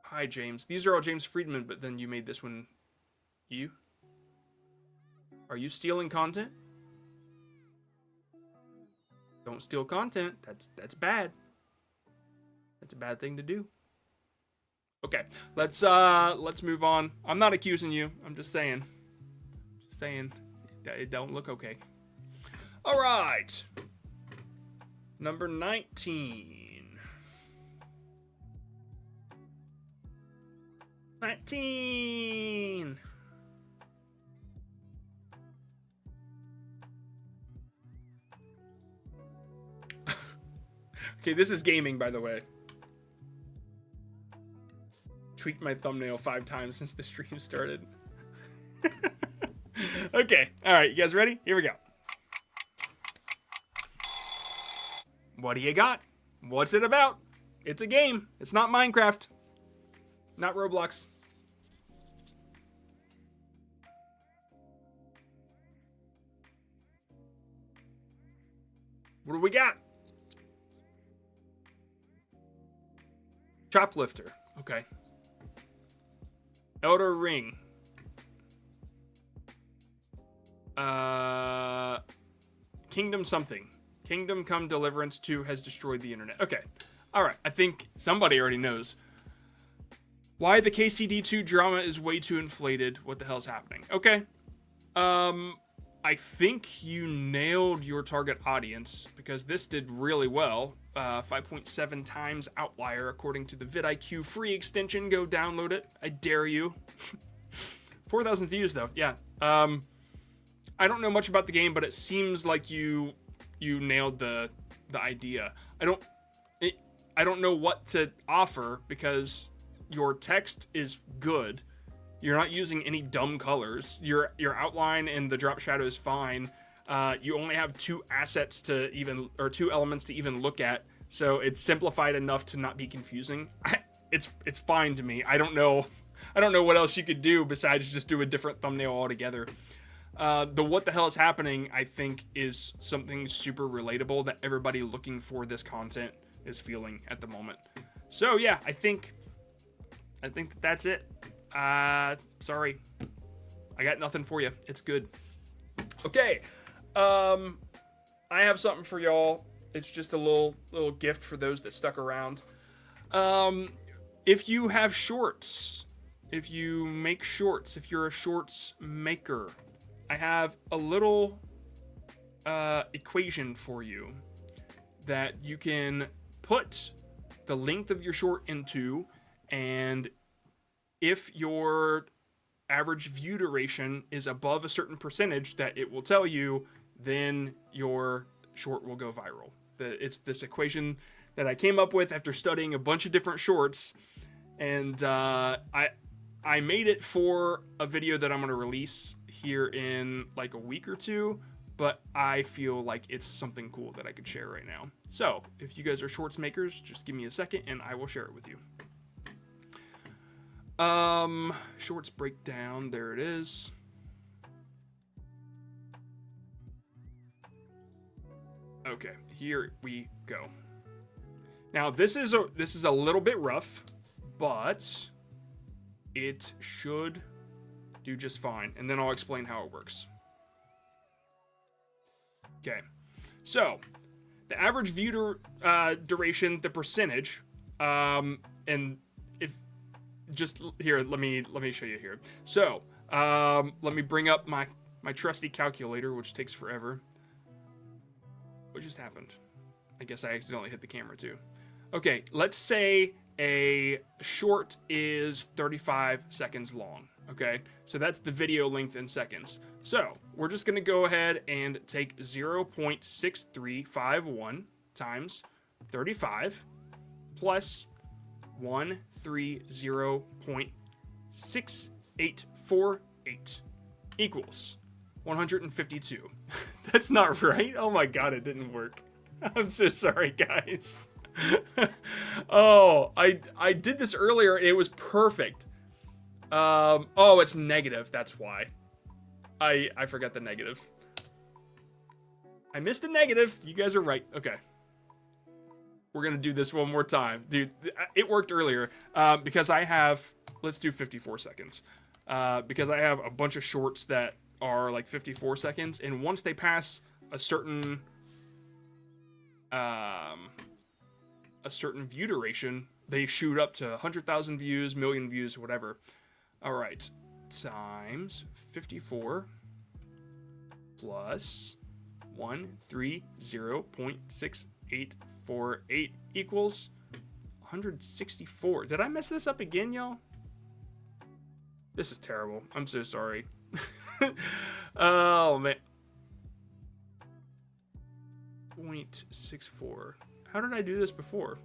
Hi, James. These are all James Friedman, but then you made this one you? Are you stealing content? Don't steal content. That's bad. That's a bad thing to do. Okay, let's move on. I'm not accusing you. I'm just saying. It don't look okay. All right. Number 19. 19. Okay, this is gaming, by the way. Tweaked my thumbnail 5 times since the stream started. Okay, all right, you guys ready? Here we go. What do you got? What's it about? It's a game. It's not Minecraft. Not Roblox. What do we got? Choplifter. Okay. Elder Ring. Kingdom something. Kingdom Come Deliverance 2 has destroyed the internet. Okay. Alright. I think somebody already knows. Why the KCD2 drama is way too inflated. What the hell's happening? Okay. I think you nailed your target audience because this did really well. 5.7 times outlier according to the vidIQ free extension. Go download it. I dare you. 4,000 views though. Yeah. I don't know much about the game, but it seems like you nailed the idea. I don't know what to offer because your text is good. You're not using any dumb colors. Your outline and the drop shadow is fine. You only have two assets to even, or two elements to even look at. So it's simplified enough to not be confusing. It's fine to me. I don't know what else you could do besides just do a different thumbnail altogether. The what the hell is happening, I think, is something super relatable that everybody looking for this content is feeling at the moment. So yeah, I think that's it. Sorry, I got nothing for you. It's good. Okay, I have something for y'all. It's just a little gift for those that stuck around. If you have shorts, if you make shorts, if you're a shorts maker, I have a little equation for you that you can put the length of your short into, and if your average view duration is above a certain percentage that it will tell you, then your short will go viral. It's this equation that I came up with after studying a bunch of different shorts, and I made it for a video that I'm going to release here in like a week or two, but I feel like it's something cool that I could share right now. So if you guys are shorts makers, just give me a second and I will share it with you. Shorts breakdown, there it is. Okay, here we go. Now this is a little bit rough, but it should do just fine, and then I'll explain how it works. Okay, so the average view duration, the percentage, and if just here, let me show you here. So let me bring up my trusty calculator, which takes forever. What just happened? I guess I accidentally hit the camera too. Okay, let's say a short is 35 seconds long. Okay, so that's the video length in seconds. So we're just going to go ahead and take 0.6351 times 35 plus 130.6848 equals 152. That's not right. Oh my god, it didn't work. I'm so sorry, guys. Oh, I did this earlier and it was perfect. Oh, it's negative. That's why. I forgot the negative. I missed the negative. You guys are right. Okay. We're going to do this one more time. Dude, it worked earlier because I have, let's do 54 seconds. Because I have a bunch of shorts that are like 54 seconds. And once they pass a certain view duration, they shoot up to 100,000 views, million views, whatever. All right, times 54 plus 130.6848 equals 164. Did I mess this up again, y'all? This is terrible. I'm so sorry. Oh, man. 0.64. How did I do this before?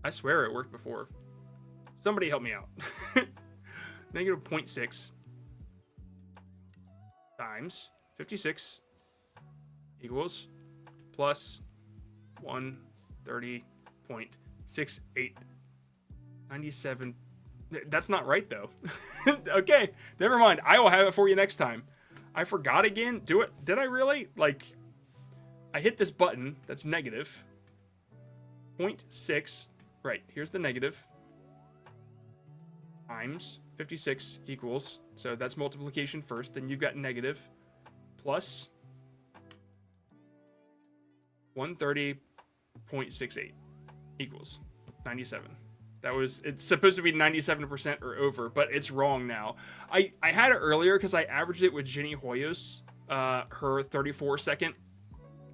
I swear it worked before. Somebody help me out. Negative 0.6 times 56 equals plus 130.68. 97. That's not right, though. Okay, never mind. I will have it for you next time. I forgot again. Do it. Did I really? Like, I hit this button that's negative. 0.6. Right, here's the negative. Times 56 equals. So that's multiplication first. Then you've got negative plus 130.68 equals 97. That was, it's supposed to be 97% or over, but it's wrong now. I had it earlier because I averaged it with Jenny Hoyos, her 34-second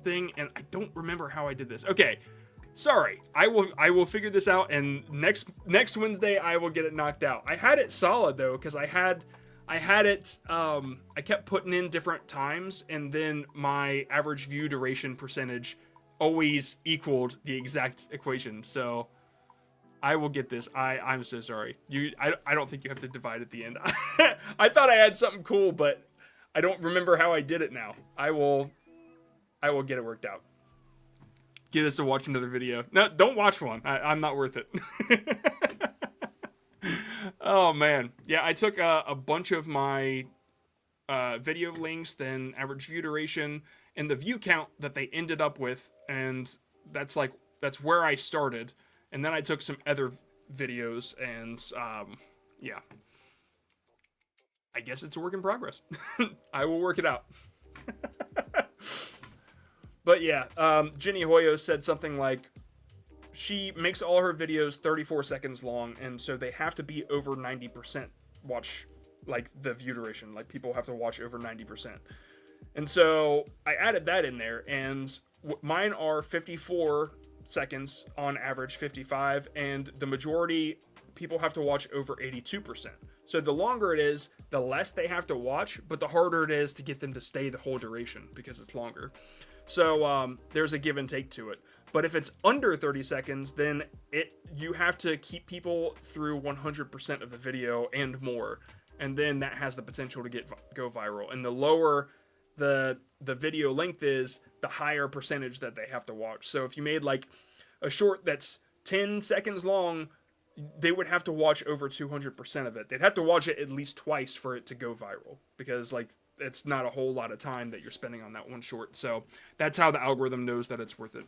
thing, and I don't remember how I did this. Okay, sorry. I will figure this out, and next Wednesday I will get it knocked out. I had it solid though because I had it. I kept putting in different times, and then my average view duration percentage always equaled the exact equation. So I will get this. I'm so sorry. I don't think you have to divide at the end. I thought I had something cool, but I don't remember how I did it now. I will get it worked out. Get us to watch another video. No, don't watch one. I'm not worth it. Oh man. Yeah, I took a bunch of my video lengths, then average view duration, and the view count that they ended up with, and that's where I started. And then I took some other videos, and yeah. I guess it's a work in progress. I will work it out. But yeah, Jenny Hoyo said something like, she makes all her videos 34 seconds long, and so they have to be over 90% watch, like, the view duration. Like, people have to watch over 90%. And so I added that in there, and mine are 54 seconds on average, 55, and the majority people have to watch over 82%. So the longer it is, the less they have to watch, but the harder it is to get them to stay the whole duration because it's longer. So there's a give and take to it. But if it's under 30 seconds, then you have to keep people through 100% of the video and more, and then that has the potential to go viral. And the lower the video length is, the higher percentage that they have to watch. So if you made like a short that's 10 seconds long, they would have to watch over 200% of it. They'd have to watch it at least twice for it to go viral, because like it's not a whole lot of time that you're spending on that one short. So that's how the algorithm knows that it's worth it.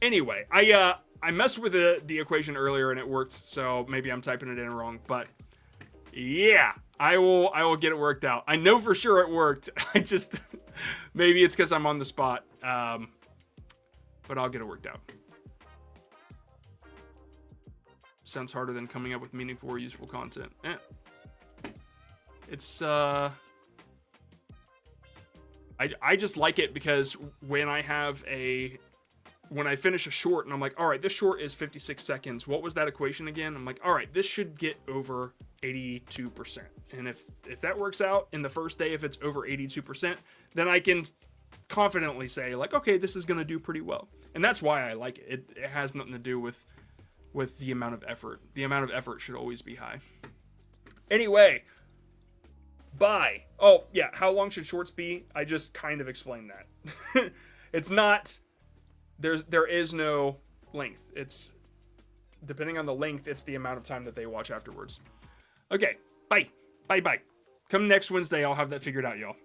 Anyway, I messed with the equation earlier and it worked, so maybe I'm typing it in wrong, but yeah, I will get it worked out. I know for sure it worked. I just maybe it's because I'm on the spot, but I'll get it worked out. Sounds harder than coming up with meaningful or useful content. It's I just like it because when I finish a short and I'm like, all right, this short is 56 seconds. What was that equation again? I'm like, all right, this should get over 82%. And if that works out in the first day, if it's over 82%, then I can confidently say like, okay, this is going to do pretty well. And that's why I like it. It has nothing to do with the amount of effort. The amount of effort should always be high. Anyway, bye. Oh, yeah, how long should shorts be? I just kind of explained that. It's not, there is no length. It's, depending on the length, it's the amount of time that they watch afterwards. Okay, bye. Bye. Come next Wednesday, I'll have that figured out, y'all.